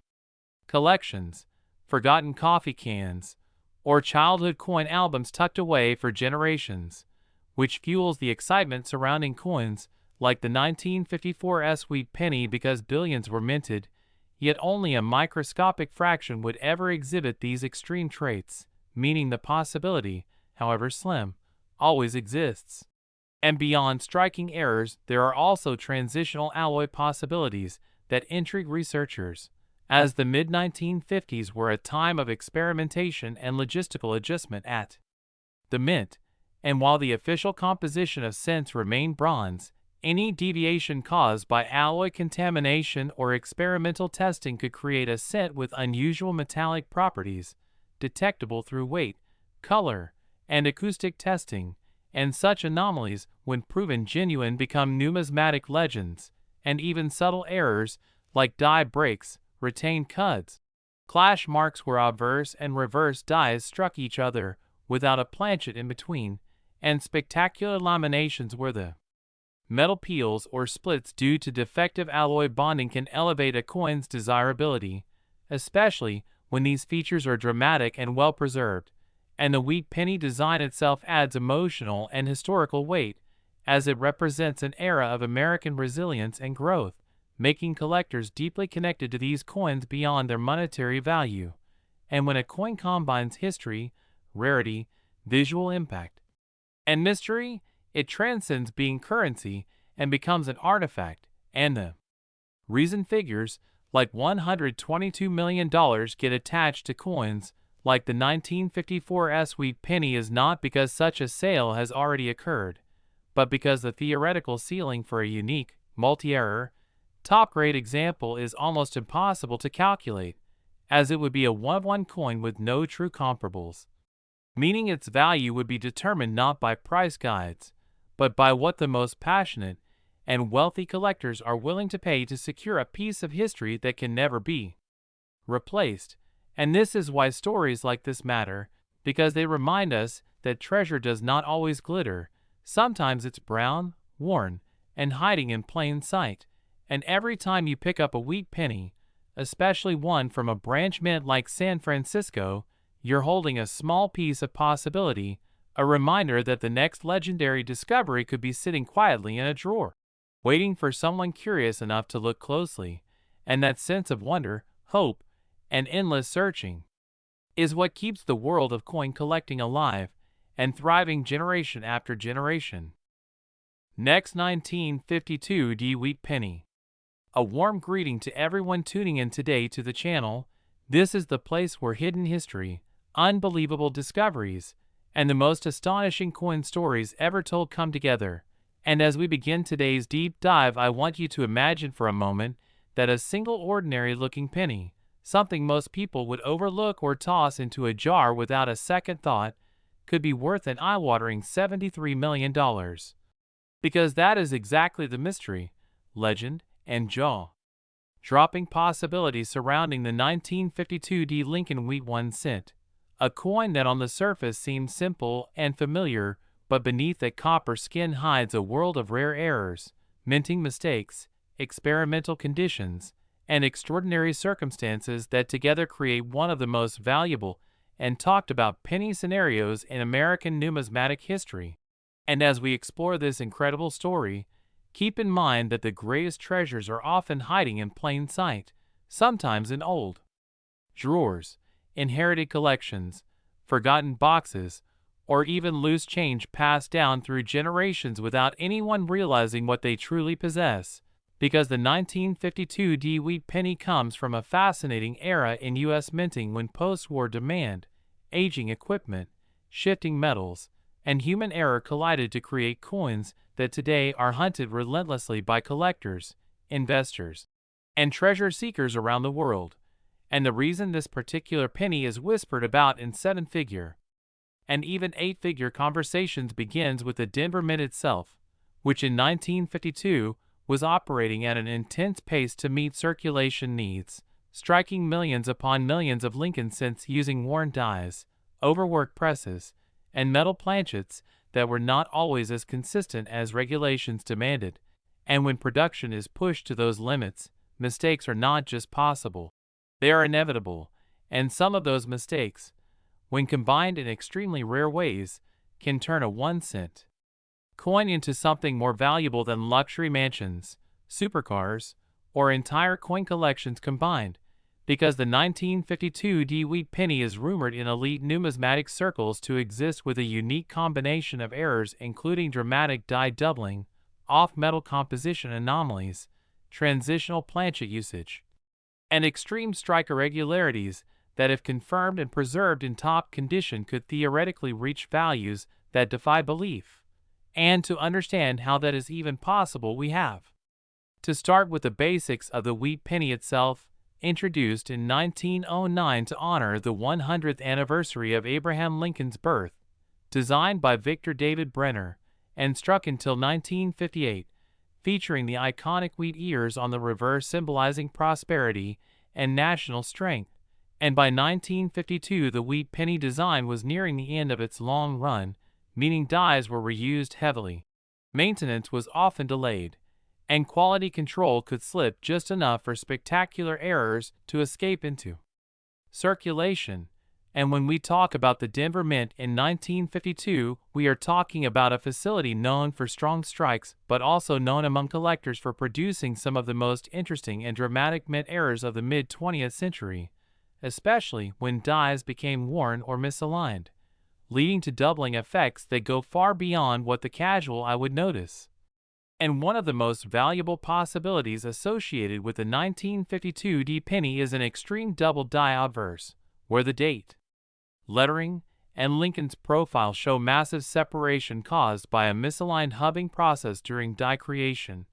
collections, forgotten coffee cans, or childhood coin albums tucked away for generations, which fuels the excitement surrounding coins like the 1954 sweet penny, because billions were minted, yet only a microscopic fraction would ever exhibit these extreme traits, meaning the possibility, however slim, always exists. And beyond striking errors, there are also transitional alloy possibilities that intrigue researchers, as the mid-1950s were a time of experimentation and logistical adjustment at the mint, and while the official composition of cents remained bronze, any deviation caused by alloy contamination or experimental testing could create a cent with unusual metallic properties, detectable through weight, color, and acoustic testing, and such anomalies, when proven genuine, become numismatic legends. And even subtle errors, like die breaks, retained cuds, clash marks where obverse and reverse dies struck each other without a planchet in between, and spectacular laminations where the metal peels or splits due to defective alloy bonding can elevate a coin's desirability, especially when these features are dramatic and well preserved. And the wheat penny design itself adds emotional and historical weight, as it represents an era of American resilience and growth, making collectors deeply connected to these coins beyond their monetary value. And when a coin combines history, rarity, visual impact, and mystery, it transcends being currency and becomes an artifact. And the reason figures like $122 million get attached to coins like the 1954 sweet penny is not because such a sale has already occurred, but because the theoretical ceiling for a unique, multi-error, top-grade example is almost impossible to calculate, as it would be a one-of-one coin with no true comparables, meaning its value would be determined not by price guides, but by what the most passionate and wealthy collectors are willing to pay to secure a piece of history that can never be replaced. And this is why stories like this matter, because they remind us that treasure does not always glitter. Sometimes it's brown, worn, and hiding in plain sight. And every time you pick up a wheat penny, especially one from a branch mint like San Francisco, you're holding a small piece of possibility, a reminder that the next legendary discovery could be sitting quietly in a drawer, waiting for someone curious enough to look closely. And that sense of wonder, hope, and endless searching is what keeps the world of coin collecting alive and thriving generation after generation. Next, 1952 wheat penny. A warm greeting to everyone tuning in today to the channel. This is the place where hidden history, unbelievable discoveries, and the most astonishing coin stories ever told come together. And as we begin today's deep dive, I want you to imagine for a moment that a single ordinary looking penny, something most people would overlook or toss into a jar without a second thought, could be worth an eye-watering $73 million. Because that is exactly the mystery, legend, and jaw-dropping possibilities surrounding the 1952 Lincoln Wheat 1 cent, a coin that on the surface seems simple and familiar, but beneath that copper skin hides a world of rare errors, minting mistakes, experimental conditions, and extraordinary circumstances that together create one of the most valuable and talked about penny scenarios in American numismatic history. And as we explore this incredible story, keep in mind that the greatest treasures are often hiding in plain sight, sometimes in old drawers, inherited collections, forgotten boxes, or even loose change passed down through generations without anyone realizing what they truly possess. Because the 1952 wheat penny comes from a fascinating era in U.S. minting when post-war demand, aging equipment, shifting metals, and human error collided to create coins that today are hunted relentlessly by collectors, investors, and treasure seekers around the world. And the reason this particular penny is whispered about in seven-figure and even eight-figure conversations begins with the Denver Mint itself, which in 1952 was operating at an intense pace to meet circulation needs, striking millions upon millions of Lincoln cents using worn dies, overworked presses, and metal planchets that were not always as consistent as regulations demanded. And when production is pushed to those limits, mistakes are not just possible, they are inevitable, and some of those mistakes, when combined in extremely rare ways, can turn a 1 cent coin into something more valuable than luxury mansions, supercars, or entire coin collections combined. Because the 1952 wheat penny is rumored in elite numismatic circles to exist with a unique combination of errors including dramatic die doubling, off-metal composition anomalies, transitional planchet usage, and extreme strike irregularities that if confirmed and preserved in top condition could theoretically reach values that defy belief. And to understand how that is even possible, we have to start with the basics of the wheat penny itself. Introduced in 1909 to honor the 100th anniversary of Abraham Lincoln's birth, designed by Victor David Brenner, and struck until 1958, featuring the iconic wheat ears on the reverse symbolizing prosperity and national strength. And by 1952 the wheat penny design was nearing the end of its long run, meaning dies were reused heavily. Maintenance was often delayed, and quality control could slip just enough for spectacular errors to escape into circulation. And when we talk about the Denver Mint in 1952, we are talking about a facility known for strong strikes, but also known among collectors for producing some of the most interesting and dramatic mint errors of the mid-20th century, especially when dies became worn or misaligned, leading to doubling effects that go far beyond what the casual eye would notice. And one of the most valuable possibilities associated with the 1952 penny is an extreme double die obverse, where the date, lettering, and Lincoln's profile show massive separation caused by a misaligned hubbing process during die creation.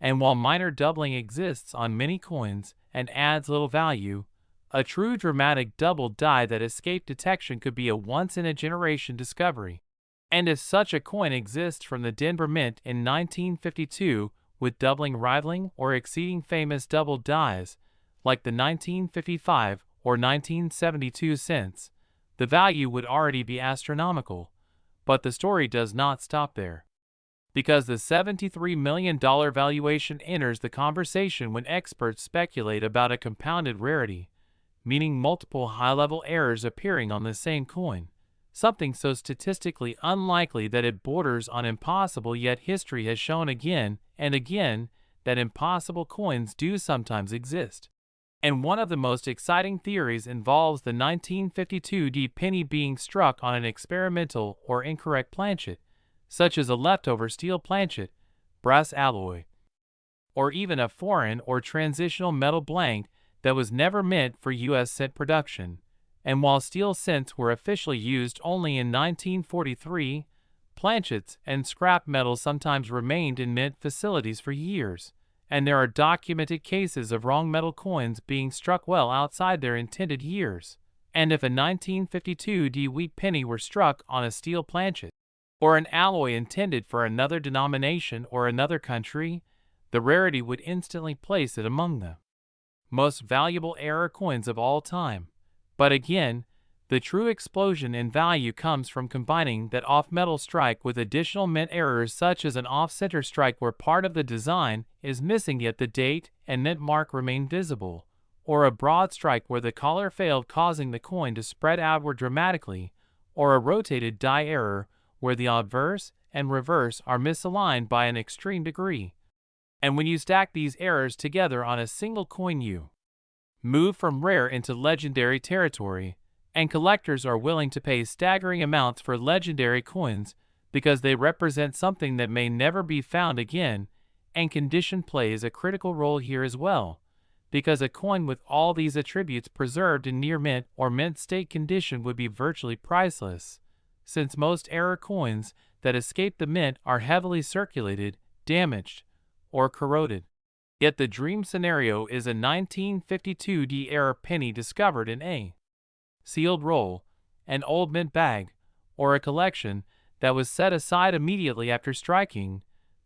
And while minor doubling exists on many coins and adds little value, a true dramatic double die that escaped detection could be a once-in-a-generation discovery. And if such a coin exists from the Denver Mint in 1952, with doubling rivaling or exceeding famous double dies, like the 1955 or 1972 cents, the value would already be astronomical. But the story does not stop there. Because the $73 million valuation enters the conversation when experts speculate about a compounded rarity, meaning multiple high-level errors appearing on the same coin. Something so statistically unlikely that it borders on impossible, yet history has shown again and again that impossible coins do sometimes exist. And one of the most exciting theories involves the 1952 penny being struck on an experimental or incorrect planchet, such as a leftover steel planchet, brass alloy, or even a foreign or transitional metal blank that was never meant for U.S. cent production. And while steel cents were officially used only in 1943, planchets and scrap metal sometimes remained in mint facilities for years, and there are documented cases of wrong metal coins being struck well outside their intended years. And if a 1952 wheat penny were struck on a steel planchet, or an alloy intended for another denomination or another country, the rarity would instantly place it among the most valuable error coins of all time. But again, the true explosion in value comes from combining that off-metal strike with additional mint errors such as an off-center strike where part of the design is missing yet the date and mint mark remain visible, or a broad strike where the collar failed causing the coin to spread outward dramatically, or a rotated die error where the obverse and reverse are misaligned by an extreme degree. And when you stack these errors together on a single coin, you move from rare into legendary territory, and collectors are willing to pay staggering amounts for legendary coins because they represent something that may never be found again, and condition plays a critical role here as well, because a coin with all these attributes preserved in near mint or mint state condition would be virtually priceless, since most error coins that escape the mint are heavily circulated, damaged, or corroded. Yet the dream scenario is a 1952 error penny discovered in a sealed roll, an old mint bag, or a collection that was set aside immediately after striking,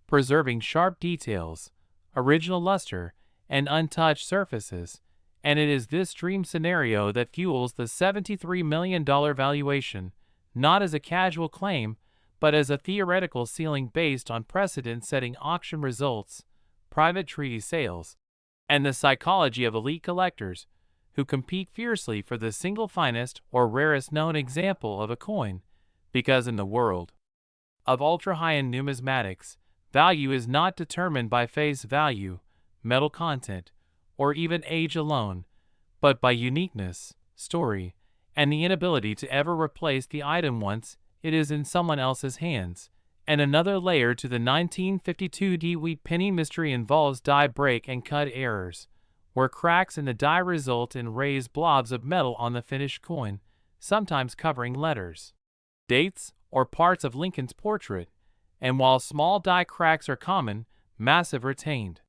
preserving sharp details, original luster, and untouched surfaces. And it is this dream scenario that fuels the $73 million valuation, not as a casual claim, but as a theoretical ceiling based on precedent-setting auction results, private treaty sales, and the psychology of elite collectors who compete fiercely for the single finest or rarest known example of a coin, because in the world of ultra-high-end numismatics, value is not determined by face value, metal content, or even age alone, but by uniqueness, story, and the inability to ever replace the item once it is in someone else's hands. And another layer to the 1952 wheat penny mystery involves die break and cut errors, where cracks in the die result in raised blobs of metal on the finished coin, sometimes covering letters, dates, or parts of Lincoln's portrait. And while small die cracks are common, massive retained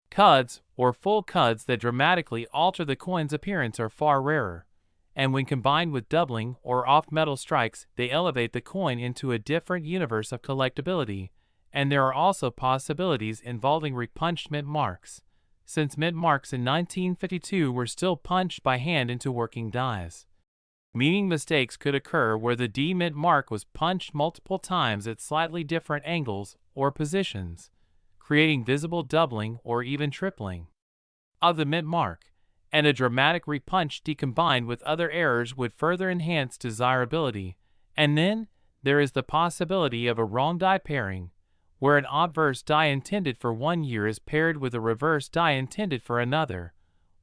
cuds or full cuds that dramatically alter the coin's appearance are far rarer. And when combined with doubling or off-metal strikes, they elevate the coin into a different universe of collectability. And there are also possibilities involving repunched mint marks, since mint marks in 1952 were still punched by hand into working dies. Meaning mistakes could occur where the D mint mark was punched multiple times at slightly different angles or positions, creating visible doubling or even tripling of the mint mark. And a dramatic repunch decombined with other errors would further enhance desirability. And then there is the possibility of a wrong die pairing, where an obverse die intended for 1 year is paired with a reverse die intended for another,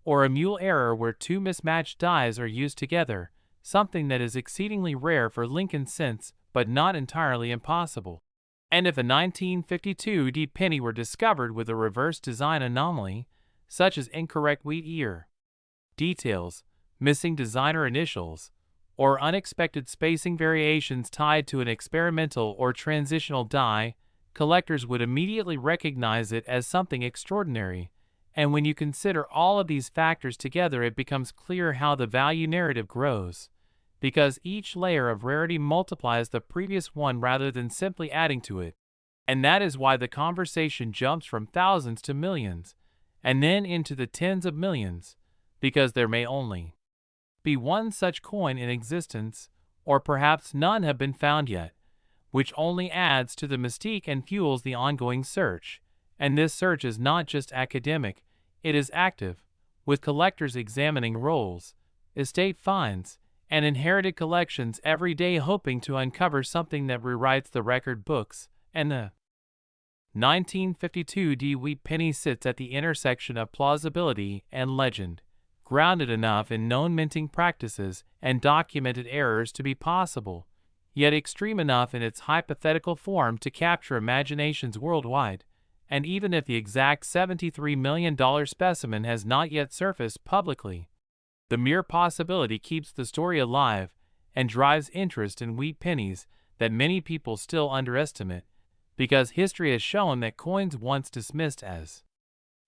or a mule error where two mismatched dies are used together, something that is exceedingly rare for Lincoln cents but not entirely impossible. And if a 1952 penny were discovered with a reverse design anomaly, such as incorrect wheat ear details, missing designer initials, or unexpected spacing variations tied to an experimental or transitional die, collectors would immediately recognize it as something extraordinary. And when you consider all of these factors together, it becomes clear how the value narrative grows, because each layer of rarity multiplies the previous one rather than simply adding to it. And that is why the conversation jumps from thousands to millions, and then into the tens of millions, because there may only be one such coin in existence, or perhaps none have been found yet, which only adds to the mystique and fuels the ongoing search. And this search is not just academic, it is active, with collectors examining rolls, estate finds, and inherited collections every day hoping to uncover something that rewrites the record books. And the 1952 wheat penny sits at the intersection of plausibility and legend, grounded enough in known minting practices and documented errors to be possible, yet extreme enough in its hypothetical form to capture imaginations worldwide. and even if the exact $73 million specimen has not yet surfaced publicly, the mere possibility keeps the story alive and drives interest in wheat pennies that many people still underestimate, because history has shown that coins once dismissed as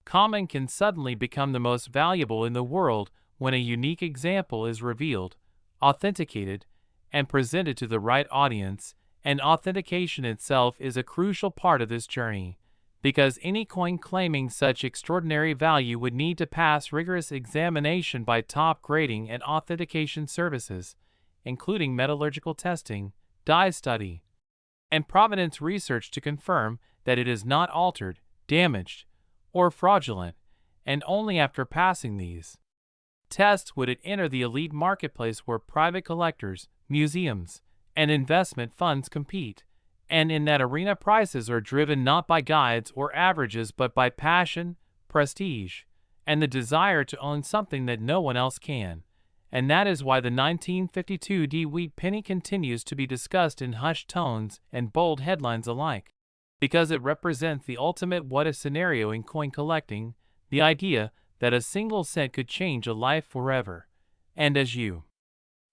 common can suddenly become the most valuable in the world when a unique example is revealed, authenticated, and presented to the right audience, and authentication itself is a crucial part of this journey, because any coin claiming such extraordinary value would need to pass rigorous examination by top grading and authentication services, including metallurgical testing, dye study, and provenance research to confirm that it is not altered, damaged, or fraudulent, and only after passing these tests would it enter the elite marketplace where private collectors, museums, and investment funds compete, and in that arena prices are driven not by guides or averages but by passion, prestige, and the desire to own something that no one else can. And that is why the 1952 D wheat penny continues to be discussed in hushed tones and bold headlines alike, because it represents the ultimate what-if scenario in coin collecting, the idea that a single cent could change a life forever. And as you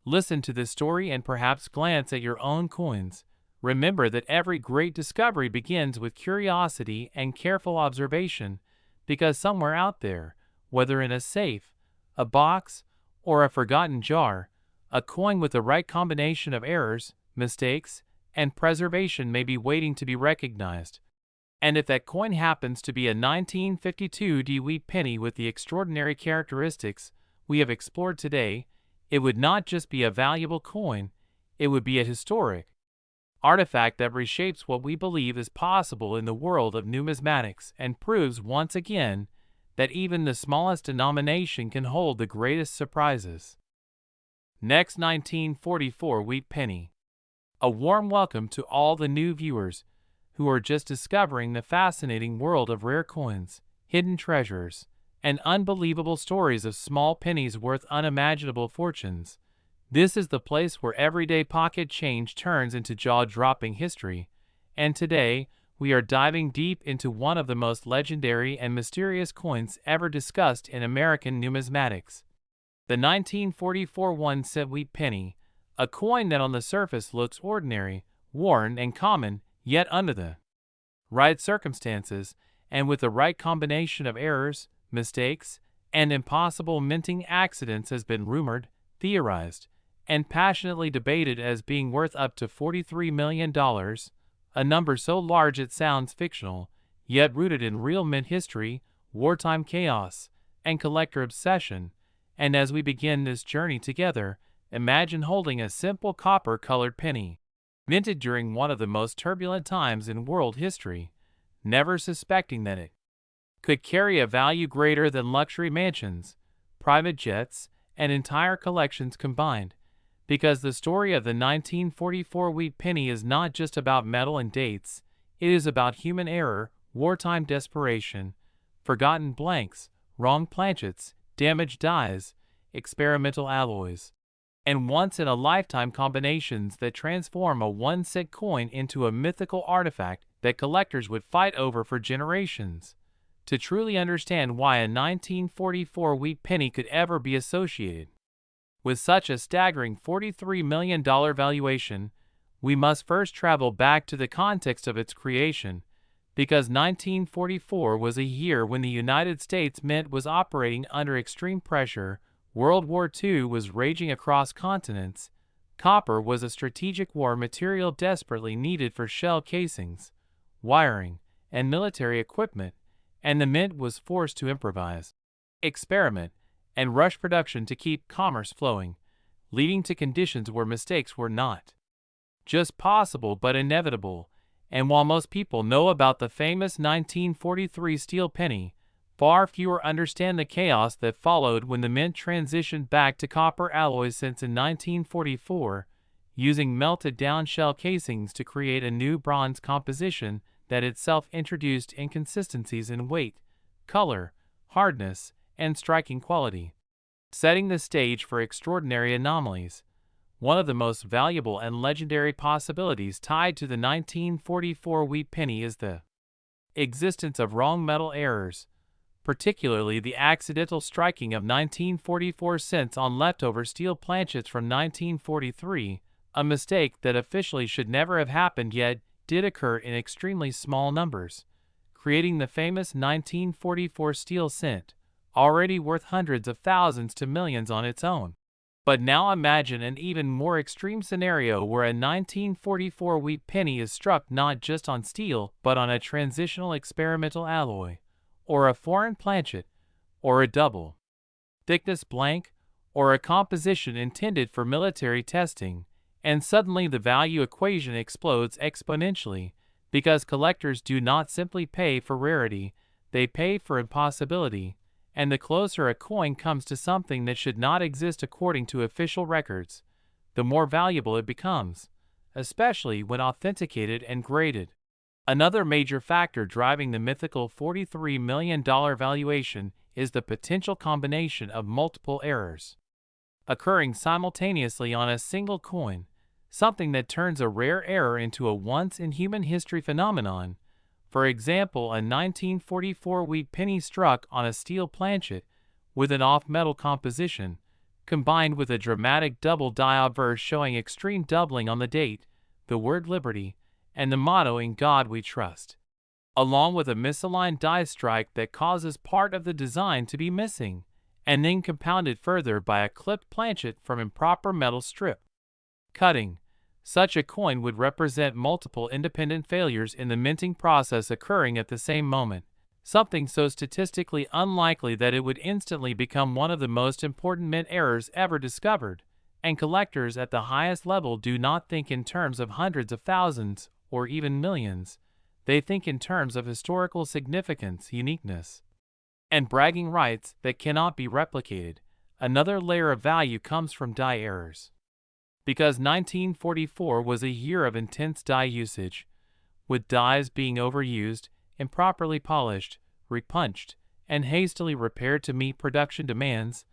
listen to this story and perhaps glance at your own coins, remember that every great discovery begins with curiosity and careful observation, because somewhere out there, whether in a safe, a box, or a forgotten jar, a coin with the right combination of errors, mistakes, and preservation may be waiting to be recognized. And if that coin happens to be a 1952 D wheat penny with the extraordinary characteristics we have explored today, it would not just be a valuable coin, it would be a historic artifact that reshapes what we believe is possible in the world of numismatics and proves once again that even the smallest denomination can hold the greatest surprises. Next, 1944 wheat penny. A warm welcome to all the new viewers who are just discovering the fascinating world of rare coins, hidden treasures, and unbelievable stories of small pennies worth unimaginable fortunes. This is the place where everyday pocket change turns into jaw-dropping history, and today we are diving deep into one of the most legendary and mysterious coins ever discussed in American numismatics. The 1944 1-cent wheat penny, a coin that on the surface looks ordinary, worn, and common, yet under the right circumstances, and with the right combination of errors, mistakes, and impossible minting accidents has been rumored, theorized, and passionately debated as being worth up to $43 million, a number so large it sounds fictional, yet rooted in real mint history, wartime chaos, and collector obsession. And as we begin this journey together, imagine holding a simple copper-colored penny, minted during one of the most turbulent times in world history, never suspecting that it could carry a value greater than luxury mansions, private jets, and entire collections combined. Because the story of the 1944 wheat penny is not just about metal and dates, it is about human error, wartime desperation, forgotten blanks, wrong planchets, damaged dies, experimental alloys, and once-in-a-lifetime combinations that transform a 1-cent coin into a mythical artifact that collectors would fight over for generations. To truly understand why a 1944 wheat penny could ever be associated with such a staggering $43 million valuation, we must first travel back to the context of its creation, because 1944 was a year when the United States Mint was operating under extreme pressure, World War II was raging across continents, copper was a strategic war material desperately needed for shell casings, wiring, and military equipment, and the Mint was forced to improvise, experiment, and rush production to keep commerce flowing, leading to conditions where mistakes were not just possible but inevitable. And while most people know about the famous 1943 steel penny, far fewer understand the chaos that followed when the Mint transitioned back to copper alloys, since in 1944, using melted down shell casings to create a new bronze composition that itself introduced inconsistencies in weight, color, hardness, and striking quality, setting the stage for extraordinary anomalies. One of the most valuable and legendary possibilities tied to the 1944 wheat penny is the existence of wrong metal errors, particularly the accidental striking of 1944 cents on leftover steel planchets from 1943, a mistake that officially should never have happened yet did occur in extremely small numbers, creating the famous 1944 steel cent, already worth hundreds of thousands to millions on its own. But now imagine an even more extreme scenario where a 1944 wheat penny is struck not just on steel but on a transitional experimental alloy, or a foreign planchet, or a double thickness blank, or a composition intended for military testing, and suddenly the value equation explodes exponentially, because collectors do not simply pay for rarity, they pay for impossibility, and the closer a coin comes to something that should not exist according to official records, the more valuable it becomes, especially when authenticated and graded. Another major factor driving the mythical $43 million valuation is the potential combination of multiple errors occurring simultaneously on a single coin, something that turns a rare error into a once-in-human-history phenomenon. For example, a 1944 wheat penny struck on a steel planchet with an off-metal composition, combined with a dramatic double die obverse showing extreme doubling on the date, the word liberty, and the motto "In God We Trust," along with a misaligned die strike that causes part of the design to be missing, and then compounded further by a clipped planchet from improper metal strip cutting. Such a coin would represent multiple independent failures in the minting process occurring at the same moment, something so statistically unlikely that it would instantly become one of the most important mint errors ever discovered, and collectors at the highest level do not think in terms of hundreds of thousands or even millions. They think in terms of historical significance, uniqueness, and bragging rights that cannot be replicated. Another layer of value comes from die errors. Because 1944 was a year of intense die usage, with dies being overused, improperly polished, repunched, and hastily repaired to meet production demands,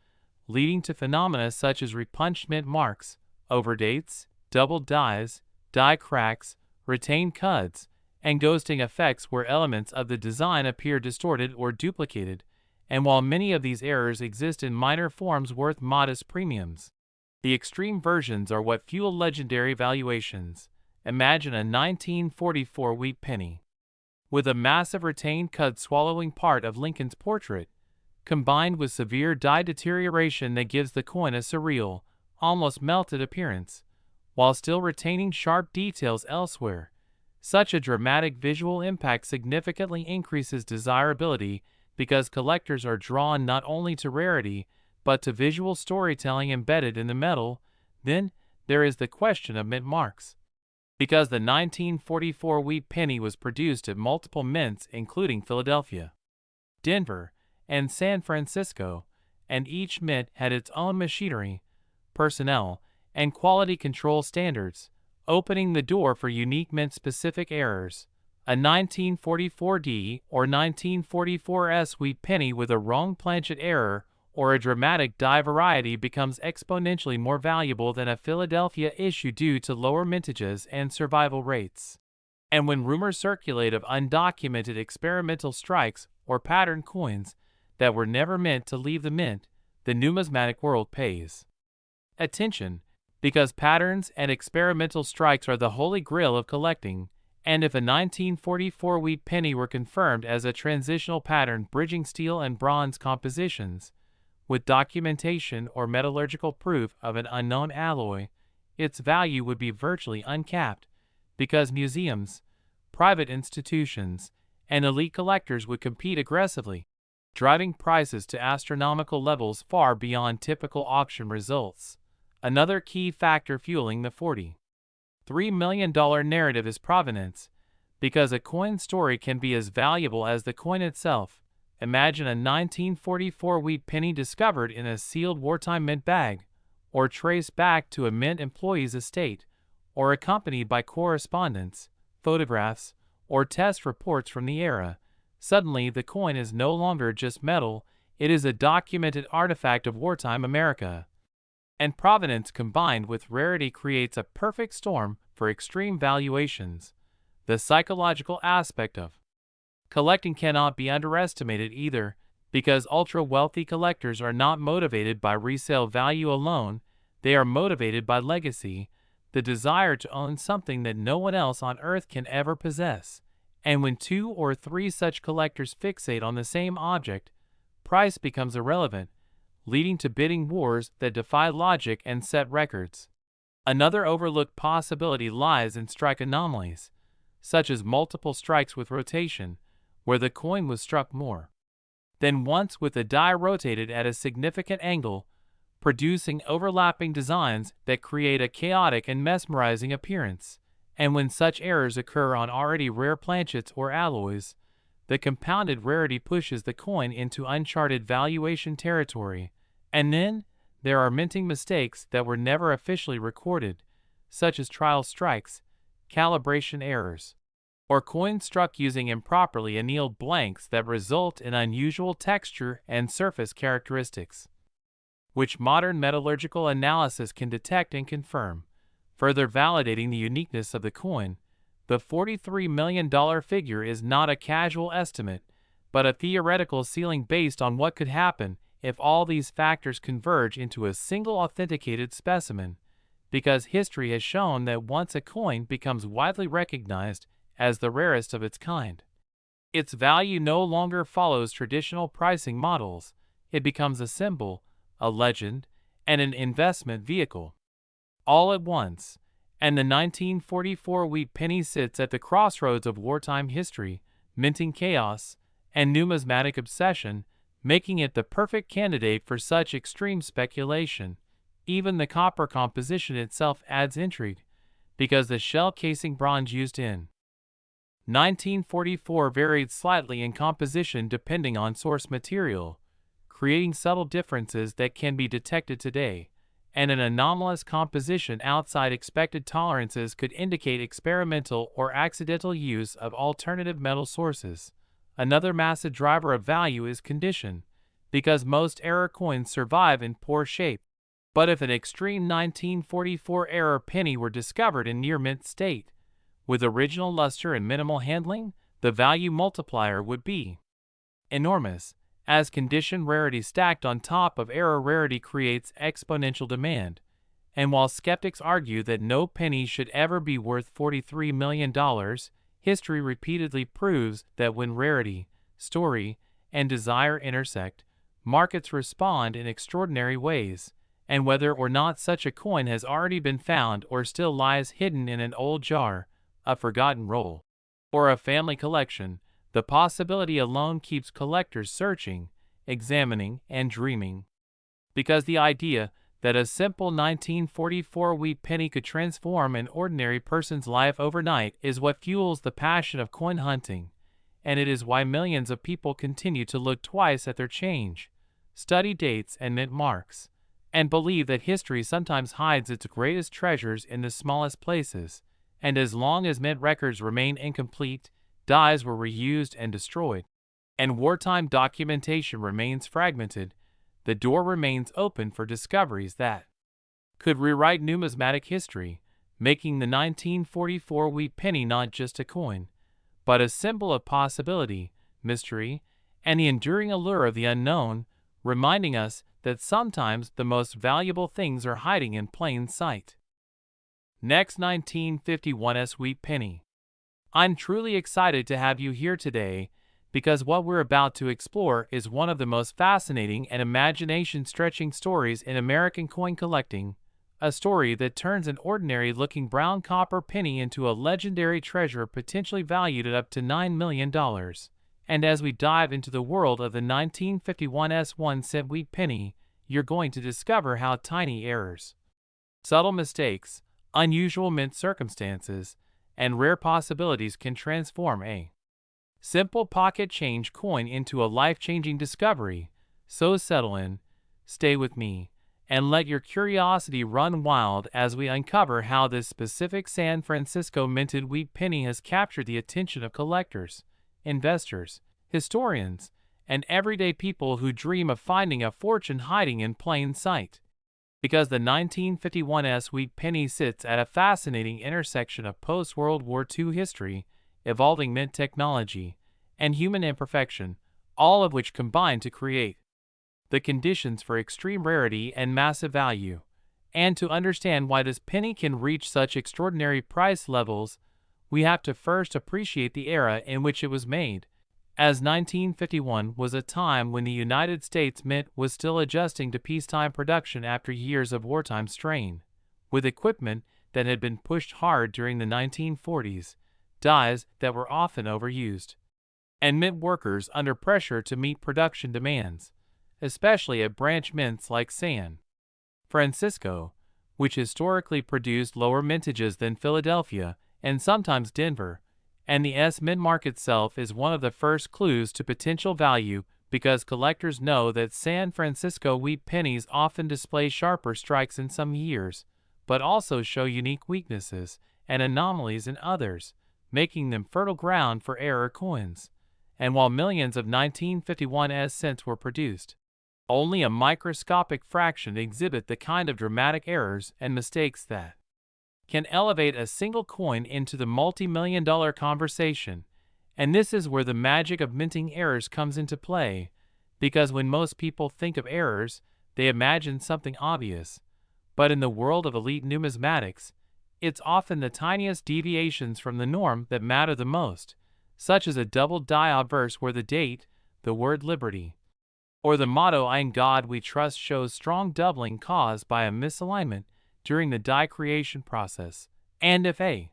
leading to phenomena such as repunched mint marks, overdates, doubled dies, die cracks, retained cuts, and ghosting effects where elements of the design appear distorted or duplicated, and while many of these errors exist in minor forms worth modest premiums, the extreme versions are what fuel legendary valuations. Imagine a 1944 wheat penny with a massive retained cut swallowing part of Lincoln's portrait, combined with severe die deterioration that gives the coin a surreal, almost melted appearance, while still retaining sharp details elsewhere. Such a dramatic visual impact significantly increases desirability because collectors are drawn not only to rarity, but to visual storytelling embedded in the metal. Then there is the question of mint marks. Because the 1944 wheat penny was produced at multiple mints including Philadelphia, Denver, and San Francisco, and each mint had its own machinery, personnel, and quality control standards, opening the door for unique mint-specific errors. A 1944D or 1944S wheat penny with a wrong planchet error or a dramatic die variety becomes exponentially more valuable than a Philadelphia issue due to lower mintages and survival rates. And when rumors circulate of undocumented experimental strikes or pattern coins that were never meant to leave the mint, the numismatic world pays attention, because patterns and experimental strikes are the holy grail of collecting, and if a 1944 wheat penny were confirmed as a transitional pattern bridging steel and bronze compositions, with documentation or metallurgical proof of an unknown alloy, its value would be virtually uncapped, because museums, private institutions, and elite collectors would compete aggressively, driving prices to astronomical levels far beyond typical auction results. Another key factor fueling the $43 million narrative is provenance, because a coin story can be as valuable as the coin itself. Imagine a 1944 wheat penny discovered in a sealed wartime mint bag, or traced back to a mint employee's estate, or accompanied by correspondence, photographs, or test reports from the era. Suddenly, the coin is no longer just metal, it is a documented artifact of wartime America. And provenance combined with rarity creates a perfect storm for extreme valuations. The psychological aspect of Collecting cannot be underestimated either, because ultra-wealthy collectors are not motivated by resale value alone, they are motivated by legacy, the desire to own something that no one else on Earth can ever possess. And when 2 or 3 such collectors fixate on the same object, price becomes irrelevant, leading to bidding wars that defy logic and set records. Another overlooked possibility lies in strike anomalies, such as multiple strikes with rotation, where the coin was struck more than once with the die rotated at a significant angle, producing overlapping designs that create a chaotic and mesmerizing appearance. And when such errors occur on already rare planchets or alloys, the compounded rarity pushes the coin into uncharted valuation territory. And then, there are minting mistakes that were never officially recorded, such as trial strikes, calibration errors, or coins struck using improperly annealed blanks that result in unusual texture and surface characteristics, which modern metallurgical analysis can detect and confirm, further validating the uniqueness of the coin. The $43 million figure is not a casual estimate, but a theoretical ceiling based on what could happen if all these factors converge into a single authenticated specimen, because history has shown that once a coin becomes widely recognized as the rarest of its kind, its value no longer follows traditional pricing models. It becomes a symbol, a legend, and an investment vehicle, all at once. And the 1944 wheat penny sits at the crossroads of wartime history, minting chaos, and numismatic obsession, making it the perfect candidate for such extreme speculation. Even the copper composition itself adds intrigue, because the shell casing bronze used in 1944 varied slightly in composition depending on source material, creating subtle differences that can be detected today, and an anomalous composition outside expected tolerances could indicate experimental or accidental use of alternative metal sources. Another massive driver of value is condition, because most error coins survive in poor shape. But if an extreme 1944 error penny were discovered in near mint state, with original luster and minimal handling, the value multiplier would be enormous, as condition rarity stacked on top of error rarity creates exponential demand. And while skeptics argue that no penny should ever be worth $43 million, history repeatedly proves that when rarity, story, and desire intersect, markets respond in extraordinary ways. And whether or not such a coin has already been found or still lies hidden in an old jar, a forgotten roll, or a family collection, the possibility alone keeps collectors searching, examining, and dreaming. Because the idea that a simple 1944 wheat penny could transform an ordinary person's life overnight is what fuels the passion of coin hunting, and it is why millions of people continue to look twice at their change, study dates and mint marks, and believe that history sometimes hides its greatest treasures in the smallest places. And as long as mint records remain incomplete, dies were reused and destroyed, and wartime documentation remains fragmented, the door remains open for discoveries that could rewrite numismatic history, making the 1944 wheat penny not just a coin, but a symbol of possibility, mystery, and the enduring allure of the unknown, reminding us that sometimes the most valuable things are hiding in plain sight. Next, 1951's wheat penny. I'm truly excited to have you here today, because what we're about to explore is one of the most fascinating and imagination-stretching stories in American coin collecting, a story that turns an ordinary-looking brown copper penny into a legendary treasure potentially valued at up to $9 million. And as we dive into the world of the 1951's 1-cent wheat penny, you're going to discover how tiny errors, subtle mistakes, unusual mint circumstances, and rare possibilities can transform a simple pocket change coin into a life-changing discovery. So settle in, stay with me, and let your curiosity run wild as we uncover how this specific San Francisco minted wheat penny has captured the attention of collectors, investors, historians, and everyday people who dream of finding a fortune hiding in plain sight. Because the 1951's wheat penny sits at a fascinating intersection of post-World War II history, evolving mint technology, and human imperfection, all of which combine to create the conditions for extreme rarity and massive value. And to understand why this penny can reach such extraordinary price levels, we have to first appreciate the era in which it was made, as 1951 was a time when the United States Mint was still adjusting to peacetime production after years of wartime strain. With equipment that had been pushed hard during the 1940s, dies that were often overused, and mint workers under pressure to meet production demands, especially at branch mints like San Francisco, which historically produced lower mintages than Philadelphia and sometimes Denver, and the mint mark itself is one of the first clues to potential value because collectors know that San Francisco wheat pennies often display sharper strikes in some years, but also show unique weaknesses and anomalies in others, making them fertile ground for error coins. And while millions of 1951 cents were produced, only a microscopic fraction exhibit the kind of dramatic errors and mistakes that can elevate a single coin into the multi-million-dollar conversation. And this is where the magic of minting errors comes into play, because when most people think of errors, they imagine something obvious. But in the world of elite numismatics, it's often the tiniest deviations from the norm that matter the most, such as a double die obverse where the date, the word liberty, or the motto "In God We Trust" shows strong doubling caused by a misalignment during the die creation process. And if a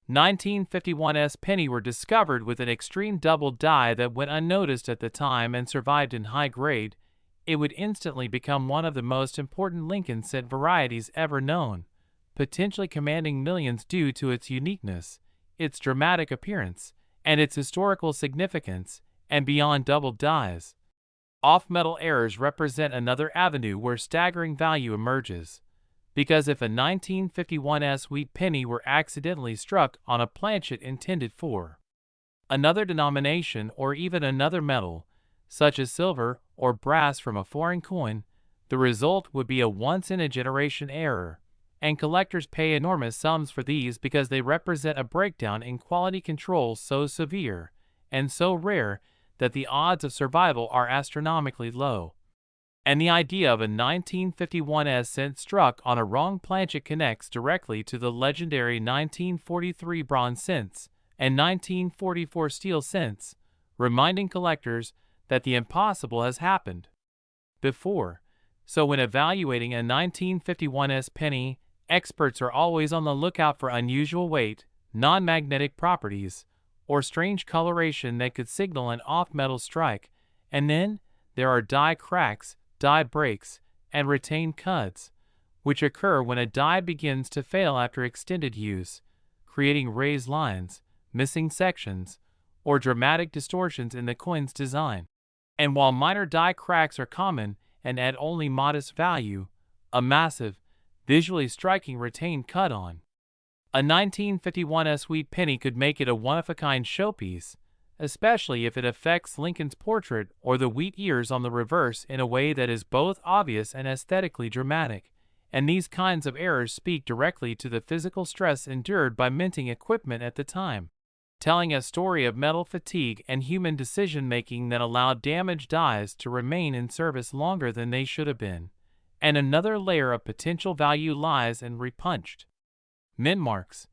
1951 penny were discovered with an extreme double die that went unnoticed at the time and survived in high grade, it would instantly become one of the most important Lincoln cent varieties ever known, potentially commanding millions due to its uniqueness, its dramatic appearance, and its historical significance. And beyond double dies, off-metal errors represent another avenue where staggering value emerges, because if a 1951 wheat penny were accidentally struck on a planchet intended for another denomination or even another metal, such as silver or brass from a foreign coin, the result would be a once-in-a-generation error, and collectors pay enormous sums for these because they represent a breakdown in quality control so severe and so rare that the odds of survival are astronomically low. And the idea of a 1951 cent struck on a wrong planchet connects directly to the legendary 1943 bronze cents and 1944 steel cents, reminding collectors that the impossible has happened before. So when evaluating a 1951 penny, experts are always on the lookout for unusual weight, non-magnetic properties, or strange coloration that could signal an off-metal strike. And then there are die cracks, die breaks, and retained cuts, which occur when a die begins to fail after extended use, creating raised lines, missing sections, or dramatic distortions in the coin's design. And while minor die cracks are common and add only modest value, a massive, visually striking retained cut on a 1951 wheat penny could make it a one-of-a-kind showpiece, especially if it affects Lincoln's portrait or the wheat ears on the reverse in a way that is both obvious and aesthetically dramatic. And these kinds of errors speak directly to the physical stress endured by minting equipment at the time, telling a story of metal fatigue and human decision-making that allowed damaged dies to remain in service longer than they should have been. And another layer of potential value lies in repunched mint marks,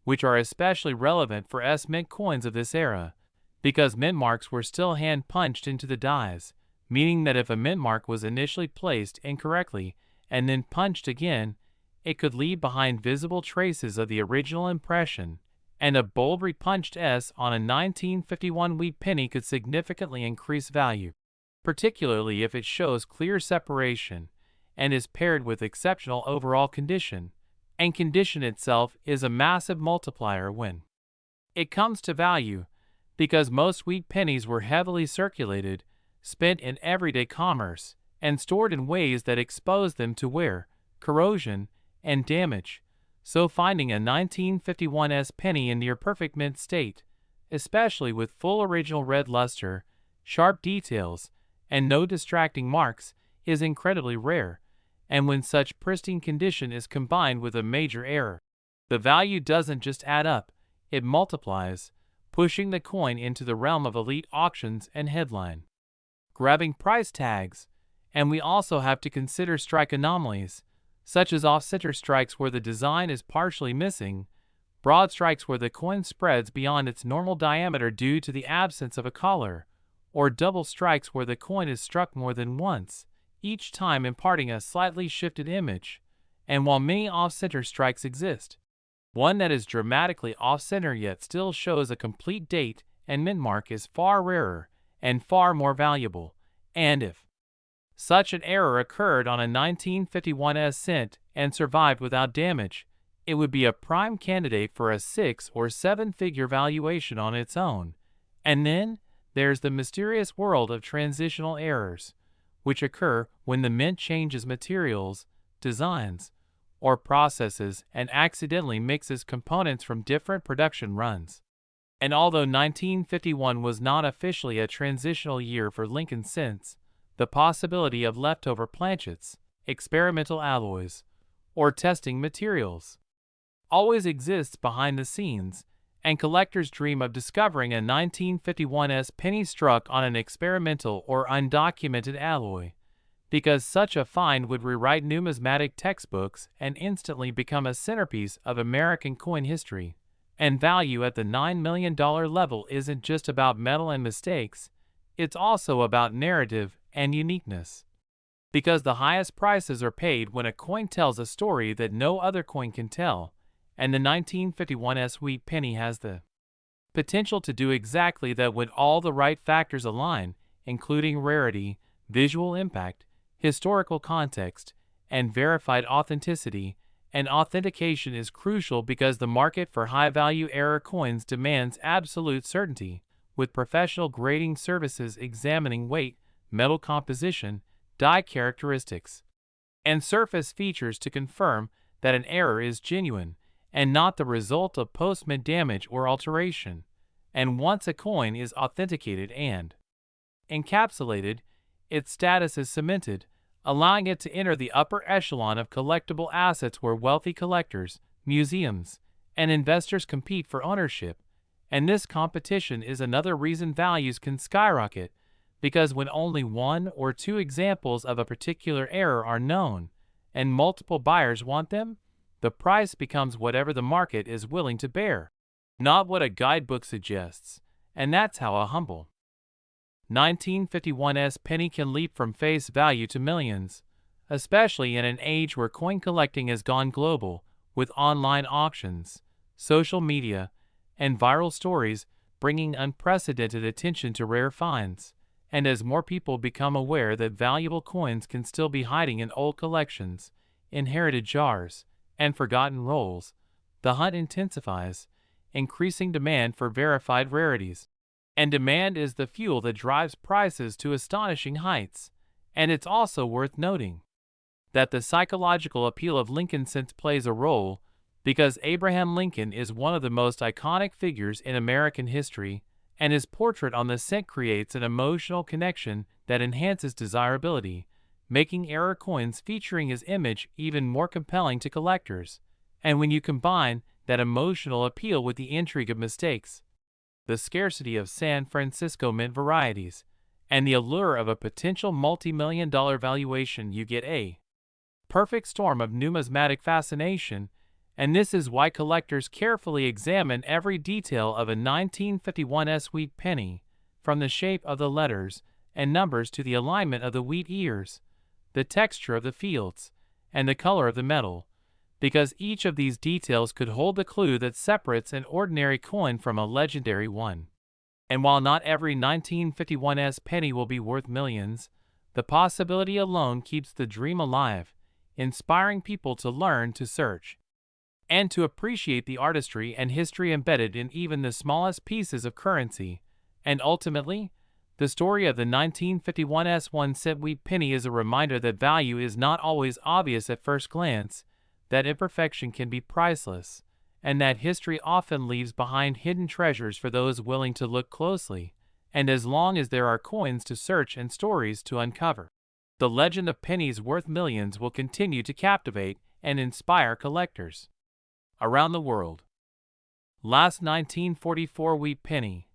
which are especially relevant for mint coins of this era, because mint marks were still hand-punched into the dies, meaning that if a mint mark was initially placed incorrectly and then punched again, it could leave behind visible traces of the original impression, and a bold repunched S on a 1951 wheat penny could significantly increase value, particularly if it shows clear separation and is paired with exceptional overall condition. And condition itself is a massive multiplier when it comes to value, because most wheat pennies were heavily circulated, spent in everyday commerce, and stored in ways that exposed them to wear, corrosion, and damage. So finding a 1951 penny in near perfect mint state, especially with full original red luster, sharp details, and no distracting marks, is incredibly rare. And when such pristine condition is combined with a major error, the value doesn't just add up, it multiplies, pushing the coin into the realm of elite auctions and headline grabbing price tags. And we also have to consider strike anomalies, such as off-center strikes where the design is partially missing, broad strikes where the coin spreads beyond its normal diameter due to the absence of a collar, or double strikes where the coin is struck more than once, each time imparting a slightly shifted image. And while many off-center strikes exist, one that is dramatically off-center yet still shows a complete date and mint mark is far rarer and far more valuable. And if such an error occurred on a 1951 cent and survived without damage, it would be a prime candidate for a 6 or 7-figure valuation on its own. And then there's the mysterious world of transitional errors, which occur when the mint changes materials, designs, or processes and accidentally mixes components from different production runs. And although 1951 was not officially a transitional year for Lincoln cents, the possibility of leftover planchets, experimental alloys, or testing materials always exists behind the scenes, and collectors dream of discovering a 1951 penny struck on an experimental or undocumented alloy, because such a find would rewrite numismatic textbooks and instantly become a centerpiece of American coin history. And value at the $9 million level isn't just about metal and mistakes, it's also about narrative and uniqueness. Because the highest prices are paid when a coin tells a story that no other coin can tell, and the 1951 sweet penny has the potential to do exactly that when all the right factors align, including rarity, visual impact, historical context, and verified authenticity. And authentication is crucial because the market for high-value error coins demands absolute certainty, with professional grading services examining weight, metal composition, die characteristics, and surface features to confirm that an error is genuine and not the result of post-mint damage or alteration. And once a coin is authenticated and encapsulated, its status is cemented, allowing it to enter the upper echelon of collectible assets where wealthy collectors, museums, and investors compete for ownership. And this competition is another reason values can skyrocket, because when only 1 or 2 examples of a particular error are known, and multiple buyers want them, the price becomes whatever the market is willing to bear, not what a guidebook suggests. And that's how a humble 1951 penny can leap from face value to millions, especially in an age where coin collecting has gone global, with online auctions, social media, and viral stories bringing unprecedented attention to rare finds. And as more people become aware that valuable coins can still be hiding in old collections, inherited jars, and forgotten rolls, the hunt intensifies, increasing demand for verified rarities. And demand is the fuel that drives prices to astonishing heights. And it's also worth noting that the psychological appeal of Lincoln cents plays a role, because Abraham Lincoln is one of the most iconic figures in American history, and his portrait on the cent creates an emotional connection that enhances desirability, making error coins featuring his image even more compelling to collectors. And when you combine that emotional appeal with the intrigue of mistakes, the scarcity of San Francisco mint varieties, and the allure of a potential multi-million-dollar valuation, you get a perfect storm of numismatic fascination. And this is why collectors carefully examine every detail of a 1951 sweet penny, from the shape of the letters and numbers to the alignment of the wheat ears, the texture of the fields, and the color of the metal, because each of these details could hold the clue that separates an ordinary coin from a legendary one. And while not every 1951 penny will be worth millions, the possibility alone keeps the dream alive, inspiring people to learn to search and to appreciate the artistry and history embedded in even the smallest pieces of currency. And ultimately, the story of the 1951 1-cent wheat penny is a reminder that value is not always obvious at first glance, that imperfection can be priceless, and that history often leaves behind hidden treasures for those willing to look closely. And as long as there are coins to search and stories to uncover, the legend of pennies worth millions will continue to captivate and inspire collectors around the world. Last 1944 wheat penny.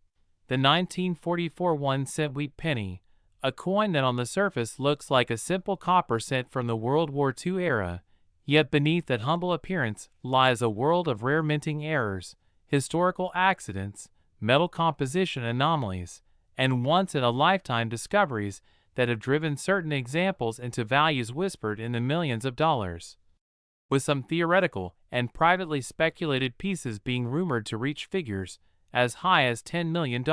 The 1944 1-cent wheat penny, a coin that on the surface looks like a simple copper cent from the World War II era, yet beneath that humble appearance lies a world of rare minting errors, historical accidents, metal composition anomalies, and once-in-a-lifetime discoveries that have driven certain examples into values whispered in the millions of dollars, with some theoretical and privately speculated pieces being rumored to reach figures as high as $10 million.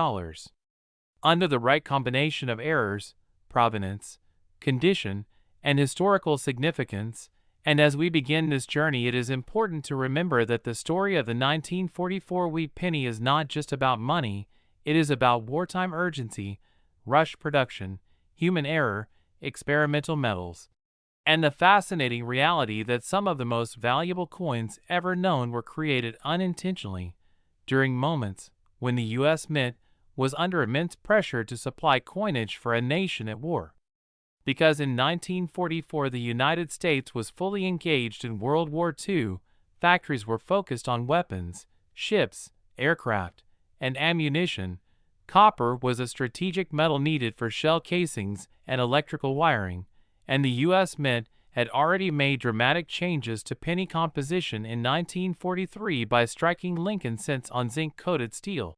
Under the right combination of errors, provenance, condition, and historical significance, and as we begin this journey, it is important to remember that the story of the 1944 wheat penny is not just about money, it is about wartime urgency, rush production, human error, experimental metals, and the fascinating reality that some of the most valuable coins ever known were created unintentionally during moments when the U.S. Mint was under immense pressure to supply coinage for a nation at war. Because in 1944 the United States was fully engaged in World War II, factories were focused on weapons, ships, aircraft, and ammunition. Copper was a strategic metal needed for shell casings and electrical wiring, and the U.S. Mint had already made dramatic changes to penny composition in 1943 by striking Lincoln cents on zinc-coated steel.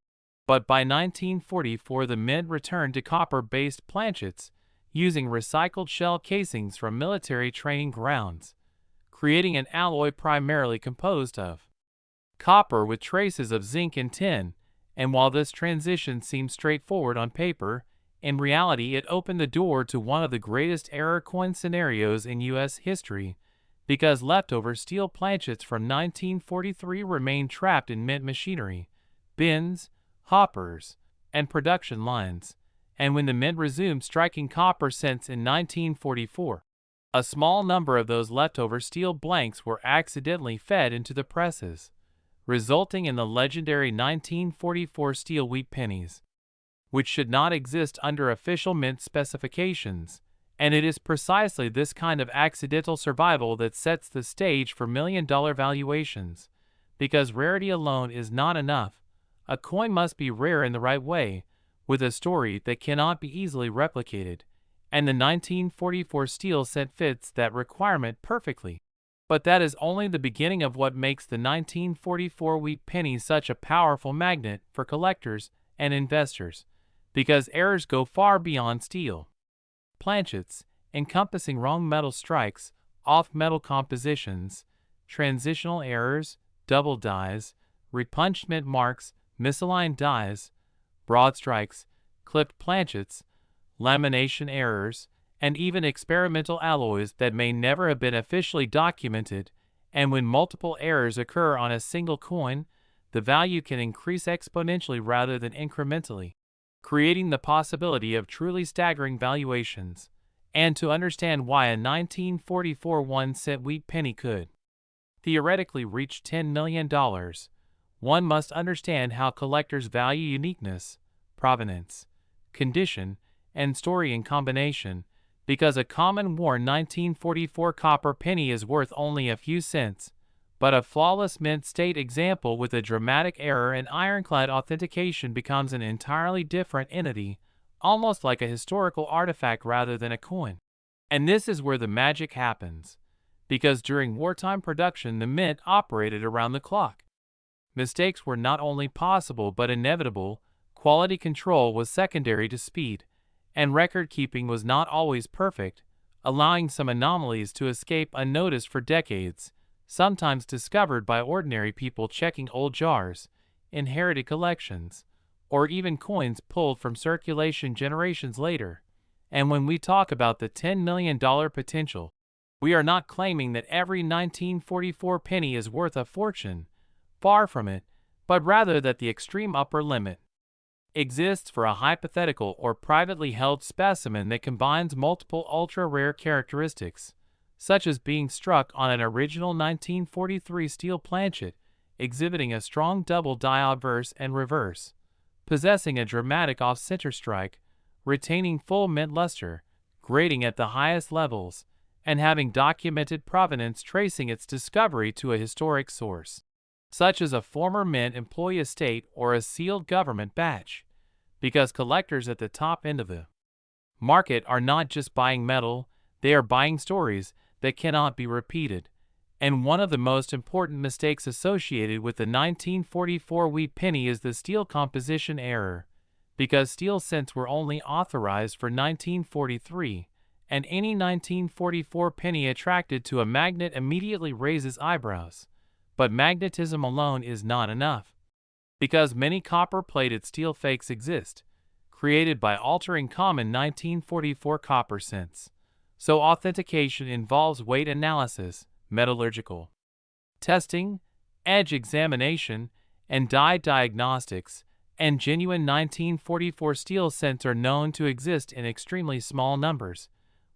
But by 1944 the Mint returned to copper-based planchets, using recycled shell casings from military training grounds, creating an alloy primarily composed of copper with traces of zinc and tin, and while this transition seemed straightforward on paper, in reality it opened the door to one of the greatest error coin scenarios in U.S. history, because leftover steel planchets from 1943 remained trapped in mint machinery, bins, hoppers, and production lines, and when the Mint resumed striking copper cents in 1944, a small number of those leftover steel blanks were accidentally fed into the presses, resulting in the legendary 1944 steel wheat pennies, which should not exist under official Mint specifications, and it is precisely this kind of accidental survival that sets the stage for million-dollar valuations. Because rarity alone is not enough, a coin must be rare in the right way, with a story that cannot be easily replicated, and the 1944 steel cent fits that requirement perfectly. But that is only the beginning of what makes the 1944 wheat penny such a powerful magnet for collectors and investors, because errors go far beyond steel planchets, encompassing wrong metal strikes, off-metal compositions, transitional errors, double dies, repunched mint marks, misaligned dies, broad strikes, clipped planchets, lamination errors, and even experimental alloys that may never have been officially documented, and when multiple errors occur on a single coin, the value can increase exponentially rather than incrementally, creating the possibility of truly staggering valuations. And to understand why a 1944 1-cent wheat penny could theoretically reach $10 million, one must understand how collectors value uniqueness, provenance, condition, and story in combination, because a common worn 1944 copper penny is worth only a few cents, but a flawless mint state example with a dramatic error and ironclad authentication becomes an entirely different entity, almost like a historical artifact rather than a coin. And this is where the magic happens, because during wartime production the Mint operated around the clock. Mistakes were not only possible but inevitable, quality control was secondary to speed, and record-keeping was not always perfect, allowing some anomalies to escape unnoticed for decades, sometimes discovered by ordinary people checking old jars, inherited collections, or even coins pulled from circulation generations later. And when we talk about the $10 million potential, we are not claiming that every 1944 penny is worth a fortune, far from it, but rather that the extreme upper limit exists for a hypothetical or privately held specimen that combines multiple ultra-rare characteristics, such as being struck on an original 1943 steel planchet, exhibiting a strong double die obverse and reverse, possessing a dramatic off-center strike, retaining full mint luster, grading at the highest levels, and having documented provenance tracing its discovery to a historic source. such as a former mint employee estate or a sealed government badge, because collectors at the top end of the market are not just buying metal, they are buying stories that cannot be repeated. And one of the most important mistakes associated with the 1944 wheat penny is the steel composition error, because steel cents were only authorized for 1943, and any 1944 penny attracted to a magnet immediately raises eyebrows. But magnetism alone is not enough, because many copper-plated steel fakes exist, created by altering common 1944 copper cents. So authentication involves weight analysis, metallurgical testing, edge examination, and die diagnostics, and genuine 1944 steel cents are known to exist in extremely small numbers,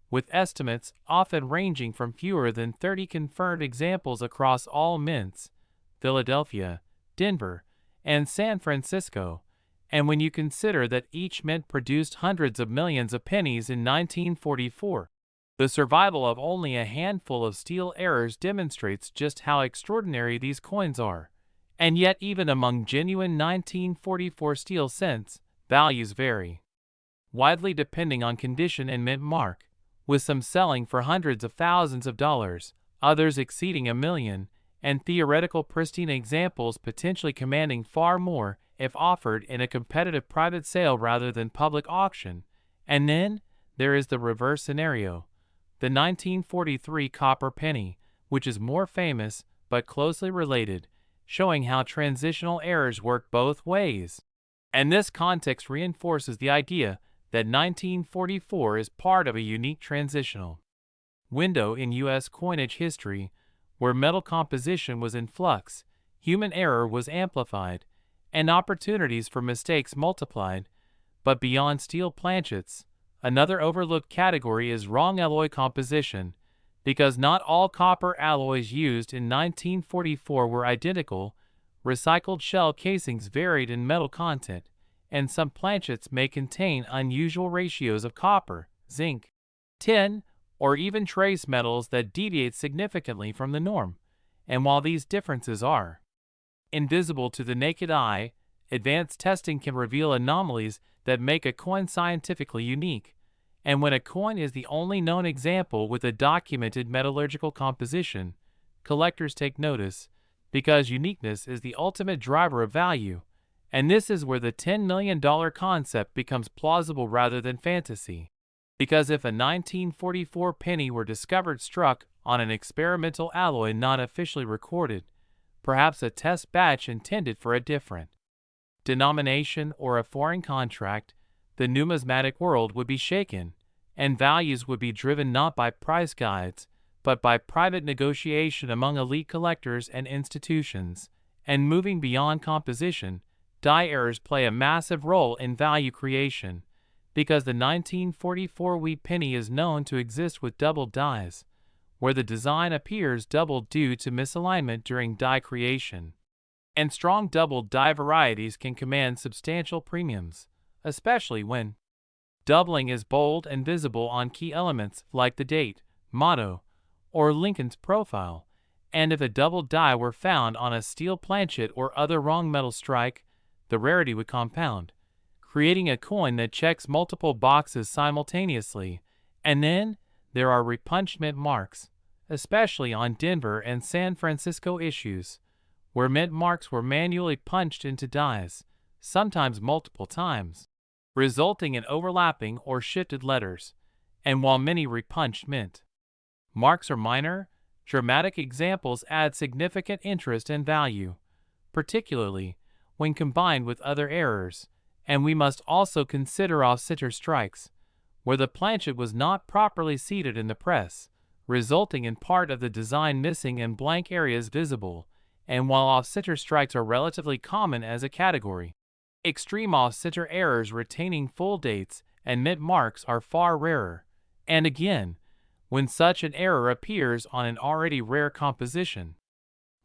with estimates often ranging from fewer than 30 confirmed examples across all mints, Philadelphia, Denver, and San Francisco. And when you consider that each mint produced hundreds of millions of pennies in 1944, the survival of only a handful of steel errors demonstrates just how extraordinary these coins are. And yet, even among genuine 1944 steel cents, values vary widely depending on condition and mint mark, with some selling for hundreds of thousands of dollars, others exceeding $1 million, and theoretical pristine examples potentially commanding far more if offered in a competitive private sale rather than public auction. And then there is the reverse scenario, the 1943 copper penny, which is more famous but closely related, showing how transitional errors work both ways. And this context reinforces the idea that 1944 is part of a unique transitional window in U.S. coinage history, where metal composition was in flux, human error was amplified, and opportunities for mistakes multiplied. But beyond steel planchets, another overlooked category is wrong alloy composition, because not all copper alloys used in 1944 were identical. Recycled shell casings varied in metal content, and some planchets may contain unusual ratios of copper, zinc, tin, or even trace metals that deviate significantly from the norm. And while these differences are invisible to the naked eye, advanced testing can reveal anomalies that make a coin scientifically unique. And when a coin is the only known example with a documented metallurgical composition, collectors take notice, because uniqueness is the ultimate driver of value. And this is where the $10 million concept becomes plausible rather than fantasy. Because if a 1944 penny were discovered struck on an experimental alloy not officially recorded, perhaps a test batch intended for a different denomination or a foreign contract, the numismatic world would be shaken, and values would be driven not by price guides, but by private negotiation among elite collectors and institutions. And moving beyond composition, die errors play a massive role in value creation, because the 1944 wheat penny is known to exist with doubled dies, where the design appears doubled due to misalignment during die creation. And strong doubled die varieties can command substantial premiums, especially when doubling is bold and visible on key elements like the date, motto, or Lincoln's profile. And if a doubled die were found on a steel planchet or other wrong metal strike, the rarity would compound, creating a coin that checks multiple boxes simultaneously. And then there are repunchment marks, especially on Denver and San Francisco issues, where mint marks were manually punched into dies, sometimes multiple times, resulting in overlapping or shifted letters. And while many repunched mint marks are minor, dramatic examples add significant interest and value, particularly when combined with other errors. And we must also consider off-center strikes, where the planchet was not properly seated in the press, resulting in part of the design missing and blank areas visible. And while off-center strikes are relatively common as a category, extreme off-center errors retaining full dates and mint marks are far rarer. And again, when such an error appears on an already rare composition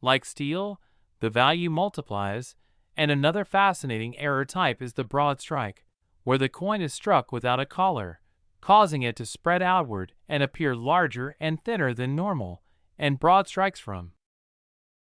like steel, the value multiplies. And another fascinating error type is the broad strike, where the coin is struck without a collar, causing it to spread outward and appear larger and thinner than normal. And broad strikes from